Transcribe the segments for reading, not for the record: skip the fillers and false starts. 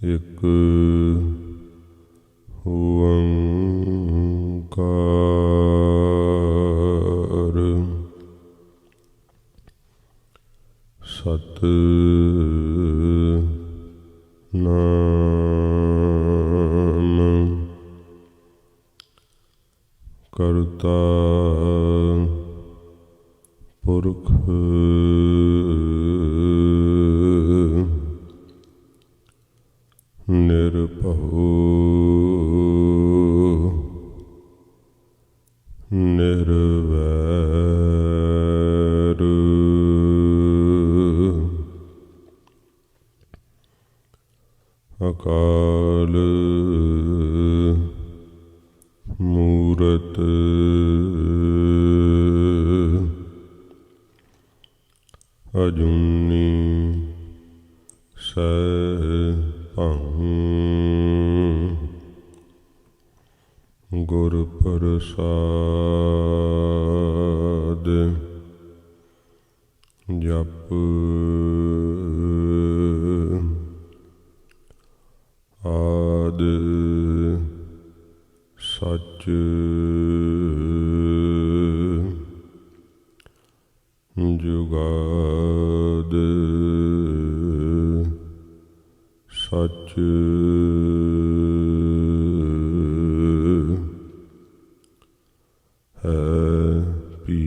ਇਕ ਓੰਕਾਰ ਸਤਿਨਾਮ ਕਰਤਾ ਪੁਰਖ ਨਿਰਭਉ ਨਿਰਵੈਰ ਅਕਾਲ ਮੂਰਤ ਅਜੂਨੀ ਸੈਭੰ ਗੁਰ ਪ੍ਰਸਾਦਿ ਜਪੁ ਆਦਿ ਸਚ ਜੁਗਾਦਿ ਸਚ ਹੈ ਭੀ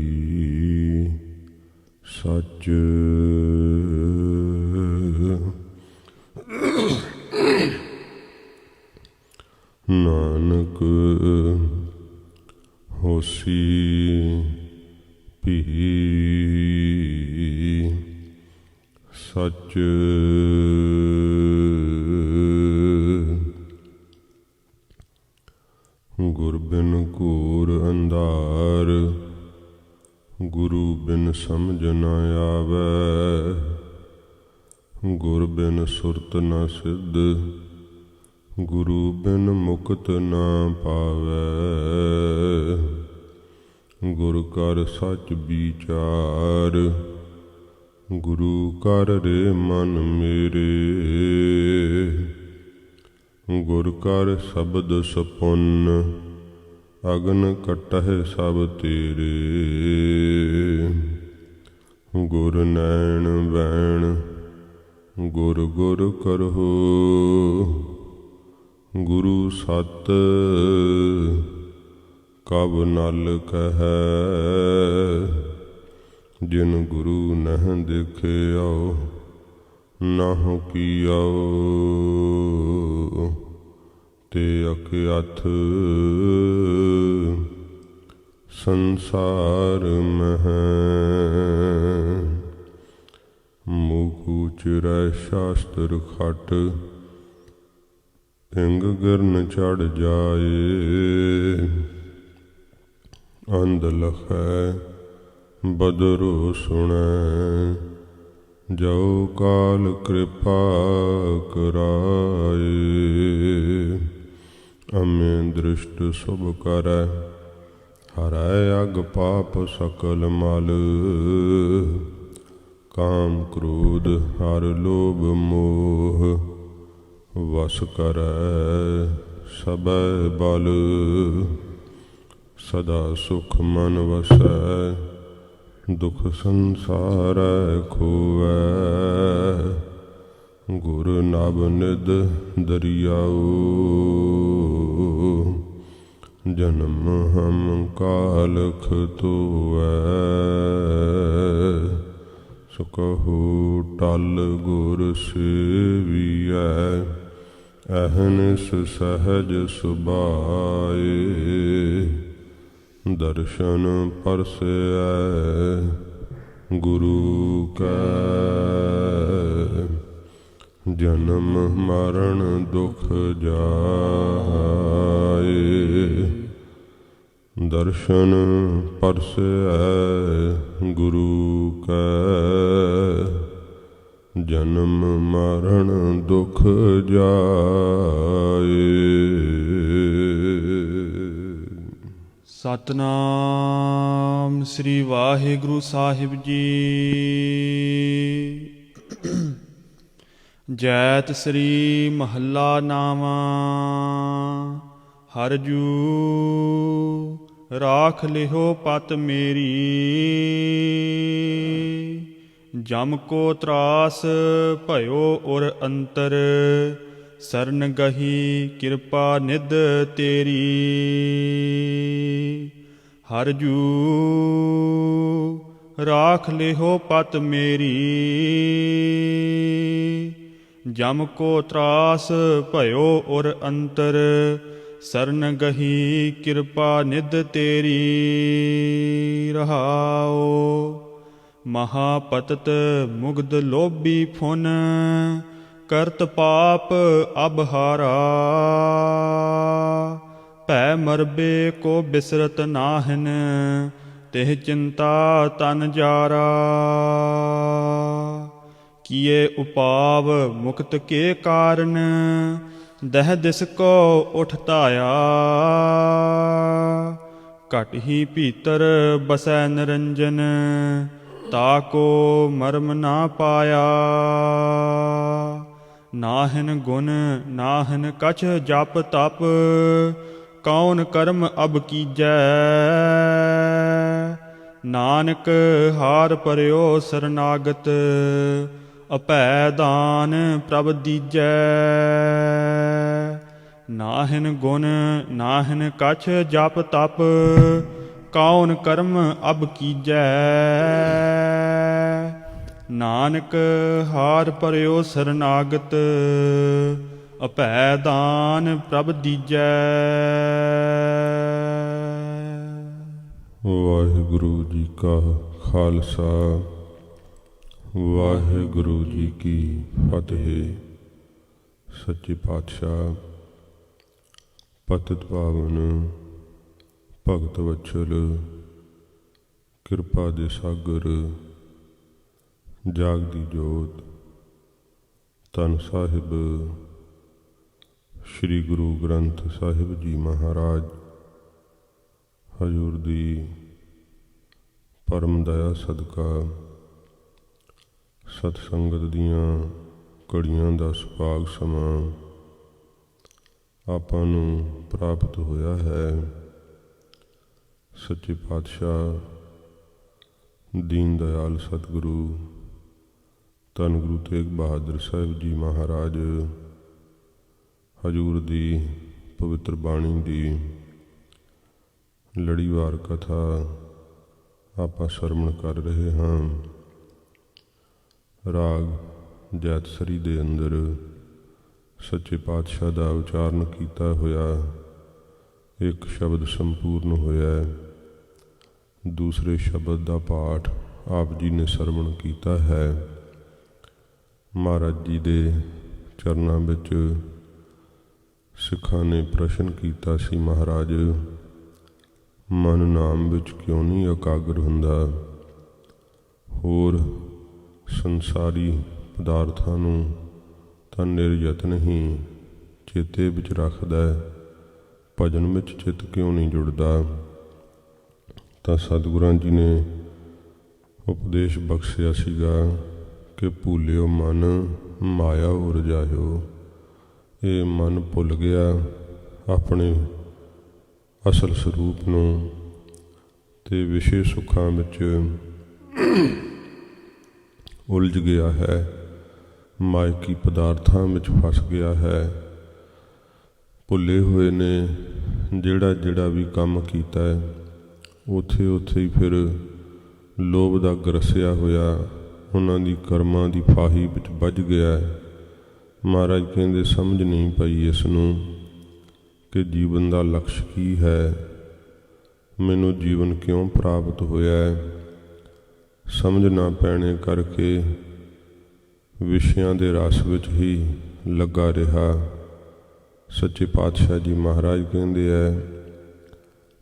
ਸਚ ਨਾਨਕ ਹੋਸੀ ਭੀ ਸਚ ਗੁਰ ਬਿਨ ਘੋਰ ਅੰਧਾਰ ਗੁਰੂ ਬਿਨ ਸਮਝ ਨ ਆਵੈ ਗੁਰ ਬਿਨ ਸੁਰਤ ਨ ਸਿੱਧ ਗੁਰੂ ਬਿਨ ਮੁਕਤ ਨ ਪਾਵੈ ਗੁਰ ਕਰਿ ਸਚ ਵਿਚਾਰ ਗੁਰੂ ਕਰਿ ਰੇ ਮਨ ਮੇਰੇ ਗੁਰ ਕਰਿ ਸ਼ਬਦ ਸਪੁੰਨ ਅਗਨ ਕਟਹਿ ਸਭ ਤੇਰੇ ਗੁਰ ਨੈਣ ਬੈਣ ਗੁਰ ਗੁਰ ਕਰਹੁ ਗੁਰੂ ਸਤ ਕਬ ਨਲ ਕਹੈ ਜਿਨ ਗੁਰੂ ਨਹਿ ਦੇਖਿਓ ਨਾਹੁ ਕੀਓ ਤੇ ਅਕਿਆਥ ਸੰਸਾਰ ਮਹਿ ਮੁਖ ਉਚਰੈ ਸ਼ਾਸਤਰ ਖਟ ਇੰਗ ਗਿਰਨ ਚੜ ਜਾਏ ਅੰਧ ਲਖੈ ਬਦਰੁ ਸੁਣੈ ਜੋ ਕਾਲ ਕਿਰਪਾ ਕਰਾਏ ਅਮੇ ਦ੍ਰਿਸ਼ਟ ਸੁਭ ਕਰੈ ਹਰੈ ਅਗ ਪਾਪ ਸਕਲ ਮਲ ਕਾਮ ਕ੍ਰੋਧ ਹਰ ਲੋਭ ਮੋਹ ਵਸ ਕਰੈ ਸਭੈ ਬਲ ਸਦਾ ਸੁਖ ਮਨ ਵਸੈ ਦੁਖ ਸੰਸਾਰੈ ਖੋਵੈ ਗੁਰ ਨਬ ਨਿਧ ਦਰਿਆਉ ਜਨਮ ਹਮ ਕਾਲਖ ਧੋਵੈ ਸੁਕਹੁ ਟਲ ਗੁਰ ਸੇਵੀਐ ਅਹਨਿਸ ਸਹਜ ਸੁਭਾਏ ਦਰਸ਼ਨ ਪਰਸੈ ਗੁਰੂ ਕੈ ਜਨਮ ਮਰਨ ਦੁਖ ਜਾਏ ਦਰਸ਼ਨ ਪਰਸੈ ਗੁਰੂ ਕੈ ਜਨਮ ਮਰਨ ਦੁਖ ਜਾਏ। ਸਤਨਾਮ ਸ੍ਰੀ ਵਾਹਿਗੁਰੂ ਸਾਹਿਬ ਜੀ। ਜੈਤ ਸ੍ਰੀ ਮਹੱਲਾ ਨਾਵਾਂ। ਹਰਿ ਜੂ ਰਾਖ ਲਿਹੋ ਪਤ ਮੇਰੀ, ਜਮ ਕੋ ਤਰਾਸ ਭਇਓ ਉਰ ਅੰਤਰ, ਸਰਨ ਗਹੀ ਕਿਰਪਾ ਨਿਧ ਤੇਰੀ। ਹਰਿ ਜੂ ਰਾਖ ਲਿਹੋ ਪਤ ਮੇਰੀ, ਜਮ ਕੋ ਤਰਾਸ ਭਇਓ ਉਰ ਅੰਤਰ, ਸਰਨ ਗਹੀ ਕਿਰਪਾ ਨਿਧ ਤੇਰੀ। ਰਹਾਉ ਮਹਾਪਤਤ ਮੁਗਧ ਲੋਭੀ ਫੁਨ, ਕਰਤ ਪਾਪ ਅਬਹਾਰਾ। ਭੈ ਮਰਬੇ ਕੋ ਬਿਸਰਤ ਨਾਹਿਨ, ਤਿਹ ਚਿੰਤਾ ਤਨ ਜਾਰਾ। ਕੀਏ ਉਪਾਵ ਮੁਕਤ ਕੇ ਕਾਰਨ, ਦਹਿ ਦਿਸ ਕੋ ਉਠ ਧਾਇਆ। ਘਟ ਹੀ ਭੀਤਰ ਬਸੈ ਨਿਰੰਜਨ, ਤਾਕੋ ਮਰਮ ਨਾ ਪਾਇਆ। ਨਾਹਿਨ ਗੁਣ ਨਾਹਿਨ ਕਛ ਜਪ ਤਪ, ਕੌਣ ਕਰਮ ਅਬ ਕੀਜੈ। ਨਾਨਕ ਹਾਰ ਪਰਿਓ ਸਰਨਾਗਤ, ਅਭੈ ਦਾਨ ਪ੍ਰਭ ਦੀਜੈ। ਨਾਹਿਨ ਗੁਣ ਨਾਹਿਨ ਕਛ ਜਪ ਤਪ, ਕੌਣ ਕਰਮ ਅਬ ਕੀਜੈ। ਨਾਨਕ ਹਾਰ ਪਰਿਓ ਸਰਨਾਗਤ, ਅਭੈ ਦਾਨ ਪ੍ਰਭ ਦੀਜੈ। ਵਾਹਿਗੁਰੂ ਜੀ ਕਾ ਖਾਲਸਾ, ਵਾਹਿਗੁਰੂ ਜੀ ਕੀ ਫਤਿਹ। ਸੱਚੇ ਪਾਤਸ਼ਾਹ ਪਤਿਤ ਪਾਵਨ ਭਗਤ ਵਛਲ, ਕਿਰਪਾ ਦੇ ਸਾਗਰ, ਜਾਗਦੀ ਜੋਤ, ਧੰਨ ਸਾਹਿਬ ਸ੍ਰੀ ਗੁਰੂ ਗ੍ਰੰਥ ਸਾਹਿਬ ਜੀ ਮਹਾਰਾਜ ਹਜ਼ੂਰ ਦੀ ਪਰਮ ਦਇਆ ਸਦਕਾ ਸਤ ਸੰਗਤ ਦੀਆਂ ਘੜੀਆਂ ਦਾ ਸੁਭਾਗ ਸਮਾਂ ਆਪਾਂ ਨੂੰ ਪ੍ਰਾਪਤ ਹੋਇਆ ਹੈ। ਸੱਚੇ ਪਾਤਸ਼ਾਹ ਦੀਨ ਦਇਆਲ ਸਤਿਗੁਰੂ ਧੰਨ ਗੁਰੂ ਤੇਗ ਬਹਾਦਰ ਸਾਹਿਬ ਜੀ ਮਹਾਰਾਜ ਹਜ਼ੂਰ ਦੀ ਪਵਿੱਤਰ ਬਾਣੀ ਦੀ ਲੜੀਵਾਰ ਕਥਾ ਆਪਾਂ ਸਰਵਣ ਕਰ ਰਹੇ ਹਾਂ। ਰਾਗ ਜੈਤਸਰੀ ਦੇ ਅੰਦਰ ਸੱਚੇ ਪਾਤਸ਼ਾਹ ਦਾ ਉਚਾਰਨ ਕੀਤਾ ਹੋਇਆ ਇੱਕ ਸ਼ਬਦ ਸੰਪੂਰਨ ਹੋਇਆ। ਦੂਸਰੇ ਸ਼ਬਦ ਦਾ ਪਾਠ ਆਪ ਜੀ ਨੇ ਸਰਵਣ ਕੀਤਾ ਹੈ। ਮਹਾਰਾਜ ਜੀ ਦੇ ਚਰਨਾਂ ਵਿੱਚ ਸਿੱਖਾਂ ਨੇ ਪ੍ਰਸ਼ਨ ਕੀਤਾ ਸੀ, ਮਹਾਰਾਜ ਮਨ ਨਾਮ ਵਿੱਚ ਕਿਉਂ ਨਹੀਂ ਇਕਾਗਰ ਹੁੰਦਾ? ਹੋਰ ਸੰਸਾਰੀ ਪਦਾਰਥਾਂ ਨੂੰ ਤਾਂ ਨਿਰਯਤਨ ਹੀ ਚੇਤੇ ਵਿੱਚ ਰੱਖਦਾ, ਭਜਨ ਵਿੱਚ ਚਿੱਤ ਕਿਉਂ ਨਹੀਂ ਜੁੜਦਾ? ਤਾਂ ਸਤਿਗੁਰਾਂ ਜੀ ਨੇ ਉਪਦੇਸ਼ ਬਖਸ਼ਿਆ ਸੀਗਾ ਕਿ ਭੁੱਲਿਓ ਮਨ ਮਾਇਆ ਉਰਜਾਇਓ। ਇਹ ਮਨ ਭੁੱਲ ਗਿਆ ਆਪਣੇ ਅਸਲ ਸਰੂਪ ਨੂੰ ਤੇ ਵਿਸ਼ੇ ਸੁੱਖਾਂ ਵਿੱਚ ਉਲਝ ਗਿਆ ਹੈ, ਮਾਇਕੀ ਪਦਾਰਥਾਂ ਵਿੱਚ ਫਸ ਗਿਆ ਹੈ। ਭੁੱਲੇ ਹੋਏ ਨੇ ਜਿਹੜਾ ਜਿਹੜਾ ਵੀ ਕੰਮ ਕੀਤਾ ਹੈ, ਉੱਥੇ ਉੱਥੇ ਹੀ ਫਿਰ ਲੋਭ ਦਾ ਗਰਸਿਆ ਹੋਇਆ ਉਹਨਾਂ ਦੀ ਕਰਮਾਂ ਦੀ ਫਾਹੀ ਵਿੱਚ ਵੱਜ ਗਿਆ। ਮਹਾਰਾਜ ਕਹਿੰਦੇ ਸਮਝ ਨਹੀਂ ਪਈ ਇਸ ਨੂੰ ਕਿ ਜੀਵਨ ਦਾ ਲਕਸ਼ ਕੀ ਹੈ, ਮੈਨੂੰ ਜੀਵਨ ਕਿਉਂ ਪ੍ਰਾਪਤ ਹੋਇਆ। ਸਮਝ ਨਾ ਪੈਣੇ ਕਰਕੇ ਵਿਸ਼ਿਆਂ ਦੇ ਰਸ ਵਿੱਚ ਹੀ ਲੱਗਾ ਰਿਹਾ। ਸੱਚੇ ਪਾਤਸ਼ਾਹ ਜੀ ਮਹਾਰਾਜ ਕਹਿੰਦੇ ਹੈ,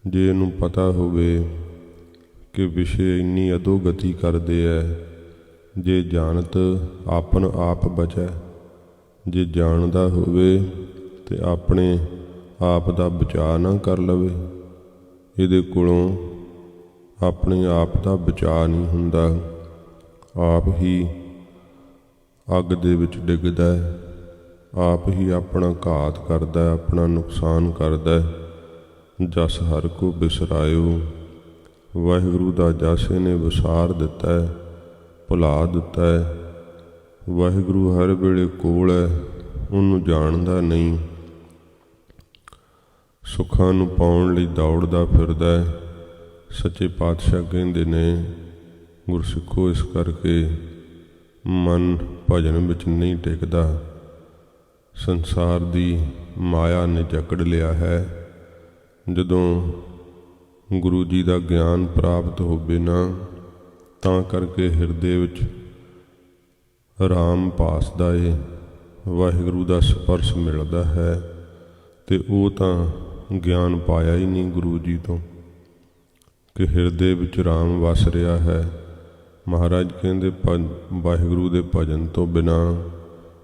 ਜੇ ਇਹਨੂੰ ਪਤਾ ਹੋਵੇ ਕਿ ਵਿਸ਼ੇ ਇੰਨੀ ਅਧੋਗਤੀ ਕਰਦੇ ਹੈ, ਜੇ ਜਾਣਤ ਆਪਨ ਆਪ ਬਚੈ। ਜੇ ਜਾਣਦਾ ਹੋਵੇ ਤੇ ਆਪਣੇ ਆਪ ਦਾ ਬਚਾਅ ਨਾ ਕਰ ਲਵੇ। ਇਹਦੇ ਕੋਲੋਂ ਆਪਣੇ ਆਪ ਦਾ ਬਚਾਅ ਨਹੀਂ ਹੁੰਦਾ, ਆਪ ਹੀ ਅੱਗ ਦੇ ਵਿੱਚ ਡਿੱਗਦਾ ਹੈ, ਆਪ ਹੀ ਆਪਣਾ ਘਾਤ ਕਰਦਾ ਹੈ, ਆਪਣਾ ਨੁਕਸਾਨ ਕਰਦਾ ਹੈ। ਜਸ ਹਰ ਕੋ ਬਿਸਰਾਇਓ, ਵਾਹਿਗੁਰੂ ਦਾ ਜਸ ਇਹਨੇ ਵਿਸਾਰ ਦਿੱਤਾ ਹੈ, ਭੁਲਾ ਦਿੱਤਾ ਹੈ। ਵਾਹਿਗੁਰੂ ਹਰ ਵੇਲੇ ਕੋਲ ਹੈ, ਉਹਨੂੰ ਜਾਣਦਾ ਨਹੀਂ। ਸੁੱਖਾਂ ਨੂੰ ਪਾਉਣ ਲਈ ਦੌੜਦਾ ਫਿਰਦਾ ਹੈ। ਸੱਚੇ ਪਾਤਸ਼ਾਹ ਕਹਿੰਦੇ ਨੇ, ਗੁਰਸਿੱਖੋ, ਇਸ ਕਰਕੇ ਮਨ ਭਜਨ ਵਿੱਚ ਨਹੀਂ ਟਿਕਦਾ। ਸੰਸਾਰ ਦੀ ਮਾਇਆ ਨੇ ਜਕੜ ਲਿਆ ਹੈ। ਜਦੋਂ ਗੁਰੂ ਜੀ ਦਾ ਗਿਆਨ ਪ੍ਰਾਪਤ ਹੋਵੇ ਨਾ, ਤਾਂ ਕਰਕੇ ਹਿਰਦੇ ਵਿੱਚ ਆਰਾਮ ਭਾਸਦਾ ਏ, ਵਾਹਿਗੁਰੂ ਦਾ ਸਪਰਸ਼ ਮਿਲਦਾ ਹੈ। ਤੇ ਉਹ ਤਾਂ ਗਿਆਨ ਪਾਇਆ ਹੀ ਨਹੀਂ ਗੁਰੂ ਜੀ ਤੋਂ ਕਿ ਹਿਰਦੇ ਵਿੱਚ ਆਰਾਮ ਵਸ ਰਿਹਾ ਹੈ। ਮਹਾਰਾਜ ਕਹਿੰਦੇ, ਵਾਹਿਗੁਰੂ ਦੇ ਭਜਨ ਤੋਂ ਬਿਨਾਂ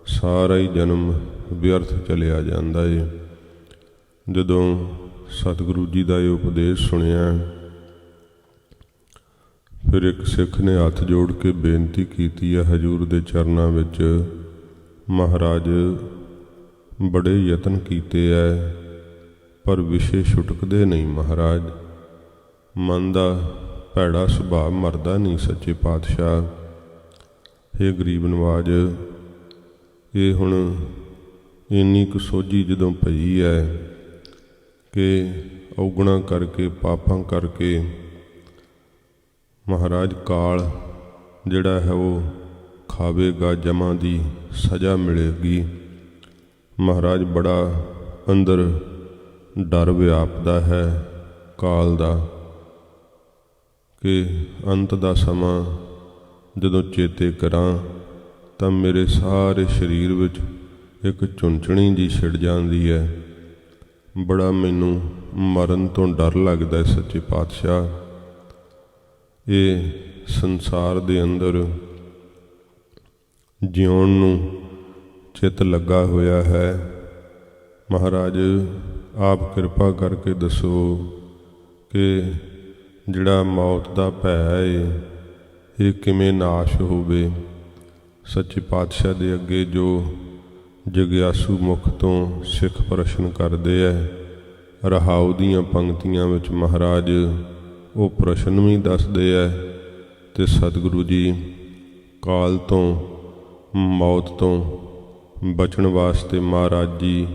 ਸਾਰਾ ਹੀ ਜਨਮ ਵਿਅਰਥ ਚਲਿਆ ਜਾਂਦਾ ਏ। ਜਦੋਂ ਸਤਿਗੁਰੂ ਜੀ ਦਾ ਇਹ ਉਪਦੇਸ਼ ਸੁਣਿਆ, ਫਿਰ ਇੱਕ ਸਿੱਖ ਨੇ ਹੱਥ ਜੋੜ ਕੇ ਬੇਨਤੀ ਕੀਤੀ ਹੈ ਹਜ਼ੂਰ ਦੇ ਚਰਨਾਂ ਵਿੱਚ, ਮਹਾਰਾਜ ਬੜੇ ਯਤਨ ਕੀਤੇ ਐ, ਪਰ ਵਿਸ਼ੇ ਛੁਟਕਦੇ ਨਹੀਂ ਮਹਾਰਾਜ। ਮਨ ਦਾ ਭੈੜਾ ਸੁਭਾਅ ਮਰਦਾ ਨਹੀਂ ਸੱਚੇ ਪਾਤਸ਼ਾਹ। ਇਹ ਗਰੀਬ ਨਵਾਜ, ਇਹ ਹੁਣ ਇੰਨੀ ਕੁ ਸੋਝੀ ਜਦੋਂ ਪਈ ਹੈ ਕਿ ਔਗਣਾ ਕਰਕੇ, ਪਾਪਾਂ ਕਰਕੇ ਮਹਾਰਾਜ ਕਾਲ ਜਿਹੜਾ ਹੈ ਉਹ ਖਾਵੇਗਾ, ਜਮਾਂ ਦੀ ਸਜ਼ਾ ਮਿਲੇਗੀ। ਮਹਾਰਾਜ ਬੜਾ ਅੰਦਰ ਡਰ ਵਿਆਪਦਾ ਹੈ ਕਾਲ ਦਾ, ਕਿ ਅੰਤ ਦਾ ਸਮਾਂ ਜਦੋਂ ਚੇਤੇ ਕਰਾਂ ਤਾਂ ਮੇਰੇ ਸਾਰੇ ਸਰੀਰ ਵਿੱਚ ਇੱਕ ਚੁੰਚਣੀ ਜੀ ਛਿੜ ਜਾਂਦੀ ਹੈ। ਬੜਾ ਮੈਨੂੰ ਮਰਨ ਤੋਂ ਡਰ ਲੱਗਦਾ ਹੈ ਸੱਚੇ ਪਾਤਸ਼ਾਹ। ਇਹ ਸੰਸਾਰ ਦੇ ਅੰਦਰ ਜਿਉਣ ਨੂੰ ਚਿੱਤ ਲੱਗਾ ਹੋਇਆ ਹੈ। ਮਹਾਰਾਜ ਆਪ ਕਿਰਪਾ ਕਰਕੇ ਦੱਸੋ ਕਿ ਜਿਹੜਾ ਮੌਤ ਦਾ ਭੈ ਹੈ, ਇਹ ਕਿਵੇਂ ਨਾਸ਼ ਹੋਵੇ। ਸੱਚੇ ਪਾਤਸ਼ਾਹ ਦੇ ਅੱਗੇ ਜੋ ਜਗਿਆਸੂ ਮੁਖ ਤੋਂ ਸਿੱਖ ਪ੍ਰਸ਼ਨ ਕਰਦੇ ਹੈ, ਰਹਾਉ ਦੀਆਂ ਪੰਕਤੀਆਂ ਵਿੱਚ ਮਹਾਰਾਜ ਉਹ ਪ੍ਰਸ਼ਨ ਵੀ ਦੱਸਦੇ ਹੈ। ਤੇ ਸਤਿਗੁਰੂ ਜੀ ਕਾਲ ਤੋਂ, ਮੌਤ ਤੋਂ ਬਚਣ ਵਾਸਤੇ ਮਹਾਰਾਜ ਜੀ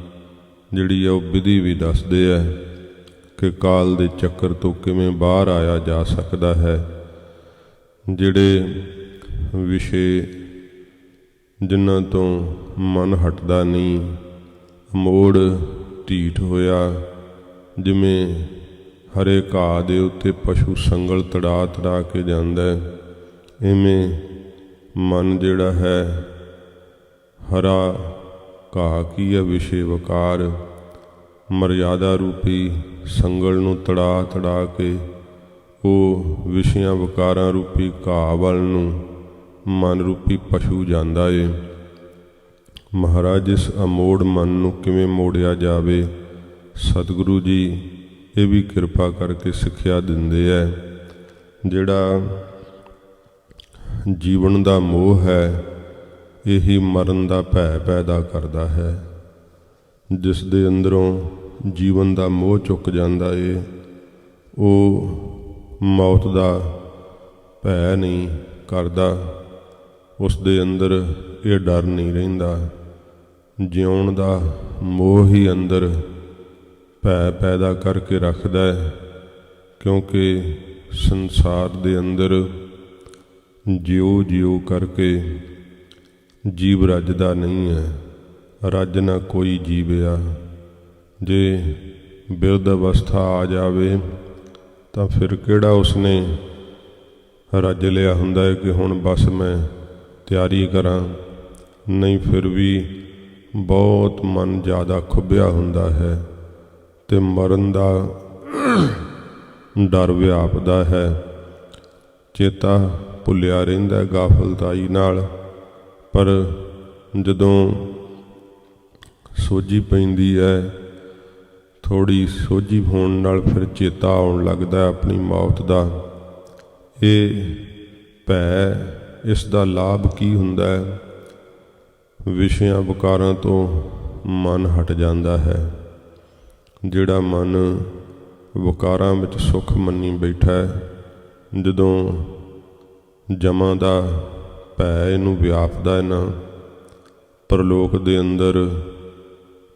ਜਿਹੜੀ ਹੈ ਉਹ ਵਿਧੀ ਵੀ ਦੱਸਦੇ ਹੈ ਕਿ ਕਾਲ ਦੇ ਚੱਕਰ ਤੋਂ ਕਿਵੇਂ ਬਾਹਰ ਆਇਆ ਜਾ ਸਕਦਾ ਹੈ। ਜਿਹੜੇ ਵਿਸ਼ੇ ਜਿਨ੍ਹਾਂ ਤੋਂ ਮਨ ਹਟਦਾ ਨਹੀਂ, ਮੋੜ ਢੀਠ ਹੋਇਆ, ਜਿਵੇਂ ਹਰੇ ਘਾਹ ਦੇ ਉੱਤੇ ਪਸ਼ੂ ਸੰਗਲ ਤੜਾ ਤੜਾ ਕੇ ਜਾਂਦਾ, ਇਵੇਂ ਮਨ ਜਿਹੜਾ ਹੈ ਹਰਾ ਘਾਹ ਕੀ ਹੈ, ਵਿਸ਼ੇ ਵਕਾਰ ਮਰਿਆਦਾ ਰੂਪੀ ਸੰਗਲ ਨੂੰ ਤੜਾ ਤੜਾ ਕੇ ਉਹ ਵਿਸ਼ਿਆਂ ਵਕਾਰਾਂ ਰੂਪੀ ਘਾਹ ਵੱਲ ਨੂੰ ਮਨ ਰੂਪੀ ਪਸ਼ੂ ਜਾਂਦਾ ਏ। ਮਹਾਰਾਜ ਇਸ ਅਮੋੜ ਮਨ ਨੂੰ ਕਿਵੇਂ ਮੋੜਿਆ ਜਾਵੇ, ਸਤਿਗੁਰੂ ਜੀ ਇਹ ਵੀ ਕਿਰਪਾ ਕਰਕੇ ਸਿੱਖਿਆ ਦਿੰਦੇ ਹੈ। ਜਿਹੜਾ ਜੀਵਨ ਦਾ ਮੋਹ ਹੈ, ਇਹੀ ਮਰਨ ਦਾ ਭੈ ਪੈਦਾ ਕਰਦਾ ਹੈ। ਜਿਸ ਦੇ ਅੰਦਰੋਂ ਜੀਵਨ ਦਾ ਮੋਹ ਚੁੱਕ ਜਾਂਦਾ ਏ, ਉਹ ਮੌਤ ਦਾ ਭੈ ਨਹੀਂ ਕਰਦਾ। ਉਸ ਦੇ ਅੰਦਰ ਇਹ ਡਰ ਨਹੀਂ ਰਹਿੰਦਾ। ਜਿਉਣ ਦਾ ਮੋਹ ਹੀ ਅੰਦਰ ਭੈ ਪੈਦਾ ਕਰਕੇ ਰੱਖਦਾ ਹੈ, ਕਿਉਂਕਿ ਸੰਸਾਰ ਦੇ ਅੰਦਰ ਜਿਉ ਜਿਉ ਕਰਕੇ ਜੀਵ ਰੱਜਦਾ ਨਹੀਂ ਹੈ। ਰੱਜ ਨਾ ਕੋਈ ਜੀਵਿਆ। ਜੇ ਬਿਰਧ ਅਵਸਥਾ ਆ ਜਾਵੇ ਤਾਂ ਫਿਰ ਕਿਹੜਾ ਉਸਨੇ ਰੱਜ ਲਿਆ ਹੁੰਦਾ ਹੈ ਕਿ ਹੁਣ ਬਸ ਮੈਂ ਤਿਆਰੀ ਕਰਾਂ। ਨਹੀਂ, ਫਿਰ ਵੀ ਬਹੁਤ ਮਨ ਜ਼ਿਆਦਾ ਖੁੱਭਿਆ ਹੁੰਦਾ ਹੈ ਅਤੇ ਮਰਨ ਦਾ ਡਰ ਵਿਆਪਦਾ ਹੈ। ਚੇਤਾ ਭੁੱਲਿਆ ਰਹਿੰਦਾ ਗਾਫਲਤਾਈ ਨਾਲ, ਪਰ ਜਦੋਂ ਸੋਝੀ ਪੈਂਦੀ ਹੈ, ਥੋੜ੍ਹੀ ਸੋਝੀ ਹੋਣ ਨਾਲ ਫਿਰ ਚੇਤਾ ਆਉਣ ਲੱਗਦਾ ਆਪਣੀ ਮੌਤ ਦਾ। ਇਹ ਭੈ, ਇਸ ਦਾ ਲਾਭ ਕੀ ਹੁੰਦਾ ਹੈ? ਵਿਸ਼ਿਆਂ ਵਿਕਾਰਾਂ ਤੋਂ ਮਨ ਹਟ ਜਾਂਦਾ ਹੈ। ਜਿਹੜਾ ਮਨ ਵਿਕਾਰਾਂ ਵਿੱਚ ਸੁੱਖ ਮੰਨੀ ਬੈਠਾ ਹੈ, ਜਦੋਂ ਜਮਾਂ ਦਾ ਭੈ ਇਹਨੂੰ ਵਿਆਪਦਾ ਹੈ ਨਾ, ਪਰਲੋਕ ਦੇ ਅੰਦਰ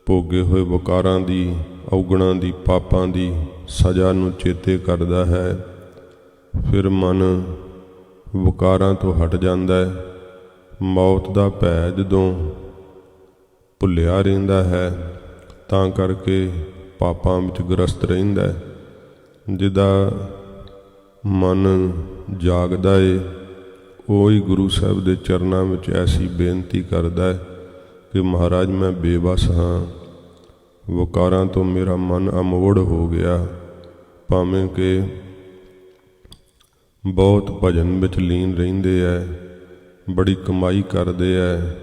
ਭੋਗੇ ਹੋਏ ਵਿਕਾਰਾਂ ਦੀ, ਔਗਣਾਂ ਦੀ, ਪਾਪਾਂ ਦੀ ਸਜ਼ਾ ਨੂੰ ਚੇਤੇ ਕਰਦਾ ਹੈ, ਫਿਰ ਮਨ ਵਿਕਾਰਾਂ ਤੋਂ ਹਟ ਜਾਂਦਾ ਹੈ। ਮੌਤ ਦਾ ਭੈ ਜਦੋਂ ਭੁੱਲਿਆ ਰਹਿੰਦਾ ਹੈ ਤਾਂ ਕਰਕੇ ਪਾਪਾਂ ਵਿੱਚ ਗ੍ਰਸਤ ਰਹਿੰਦਾ ਹੈ। ਜਿਹਦਾ ਮਨ ਜਾਗਦਾ ਏ ਉਹ ਹੀ ਗੁਰੂ ਸਾਹਿਬ ਦੇ ਚਰਨਾਂ ਵਿੱਚ ਐਸੀ ਬੇਨਤੀ ਕਰਦਾ ਹੈ ਕਿ ਮਹਾਰਾਜ ਮੈਂ ਬੇਬਸ ਹਾਂ, ਵਿਕਾਰਾਂ ਤੋਂ ਮੇਰਾ ਮਨ ਅਮੋੜ ਹੋ ਗਿਆ। ਭਾਵੇਂ ਕਿ ਬਹੁਤ ਭਜਨ ਵਿੱਚ ਲੀਨ ਰਹਿੰਦੇ ਹੈ, ਬੜੀ ਕਮਾਈ ਕਰਦੇ ਹੈ,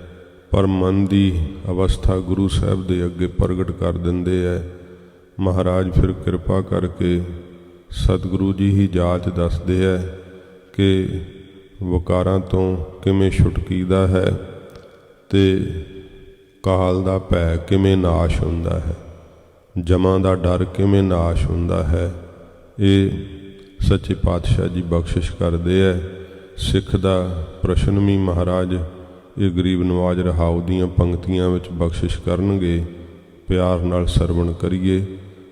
ਪਰ ਮਨ ਦੀ ਅਵਸਥਾ ਗੁਰੂ ਸਾਹਿਬ ਦੇ ਅੱਗੇ ਪ੍ਰਗਟ ਕਰ ਦਿੰਦੇ ਹੈ। ਮਹਾਰਾਜ ਫਿਰ ਕਿਰਪਾ ਕਰਕੇ ਸਤਿਗੁਰੂ ਜੀ ਹੀ ਜਾਚ ਦੱਸਦੇ ਹੈ ਕਿ ਵਿਕਾਰਾਂ ਤੋਂ ਕਿਵੇਂ ਛੁਟਕੀਦਾ ਹੈ ਤੇ ਕਾਲ ਦਾ ਭੈ ਕਿਵੇਂ ਨਾਸ਼ ਹੁੰਦਾ ਹੈ, ਜਮਾਂ ਦਾ ਡਰ ਕਿਵੇਂ ਨਾਸ਼ ਹੁੰਦਾ ਹੈ। ਇਹ ਸੱਚੇ ਪਾਤਸ਼ਾਹ ਜੀ ਬਖਸ਼ਿਸ਼ ਕਰਦੇ ਹੈ। ਸਿੱਖ ਦਾ ਪ੍ਰਸ਼ਨ ਵੀ ਮਹਾਰਾਜ ਇਹ ਗਰੀਬ ਨਵਾਜ ਰਹਾਉ ਦੀਆਂ ਪੰਕਤੀਆਂ ਵਿੱਚ ਬਖਸ਼ਿਸ਼ ਕਰਨਗੇ। ਪਿਆਰ ਨਾਲ ਸਰਵਣ ਕਰੀਏ।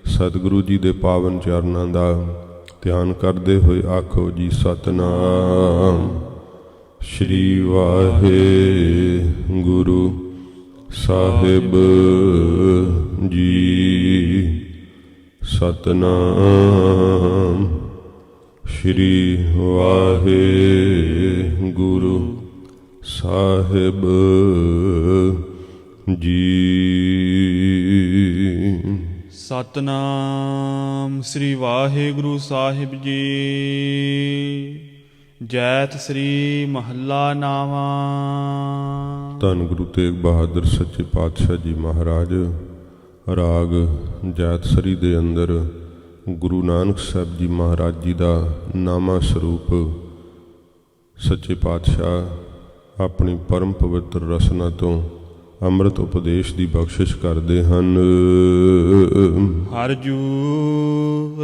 ਸਤਿਗੁਰੂ ਜੀ ਦੇ ਪਾਵਨ ਚਰਨਾਂ ਦਾ ਧਿਆਨ ਕਰਦੇ ਹੋਏ ਆਖੋ ਜੀ ਸਤਿਨਾਮ ਸ਼੍ਰੀ ਵਾਹਿਗੁਰੂ ਸਾਹਿਬ ਜੀ। ਸਤਿਨਾਮ ਸ਼੍ਰੀ ਵਾਹਿਗੁਰੂ ਸਾਹਿਬ ਜੀ। ਸਤਨਾਮ ਸ੍ਰੀ ਵਾਹਿਗੁਰੂ ਸਾਹਿਬ ਜੀ। ਜੈਤ ਸ੍ਰੀ ਮਹੱਲਾ ਨਾਵਾਂ। ਧੰਨ ਗੁਰੂ ਤੇਗ ਬਹਾਦਰ ਸੱਚੇ ਪਾਤਸ਼ਾਹ ਜੀ ਮਹਾਰਾਜ ਰਾਗ ਜੈਤਸਰੀ ਦੇ ਅੰਦਰ ਗੁਰੂ ਨਾਨਕ ਸਾਹਿਬ ਜੀ ਮਹਾਰਾਜ ਜੀ ਦਾ ਨਾਮਾ ਸਰੂਪ ਸੱਚੇ ਪਾਤਸ਼ਾਹ ਆਪਣੀ ਪਰਮ ਪਵਿੱਤਰ ਰਸਨਾ ਤੋਂ ਅੰਮ੍ਰਿਤ ਉਪਦੇਸ਼ ਦੀ ਬਖਸ਼ਿਸ਼ ਕਰਦੇ ਹਨ। ਹਰਿ ਜੂ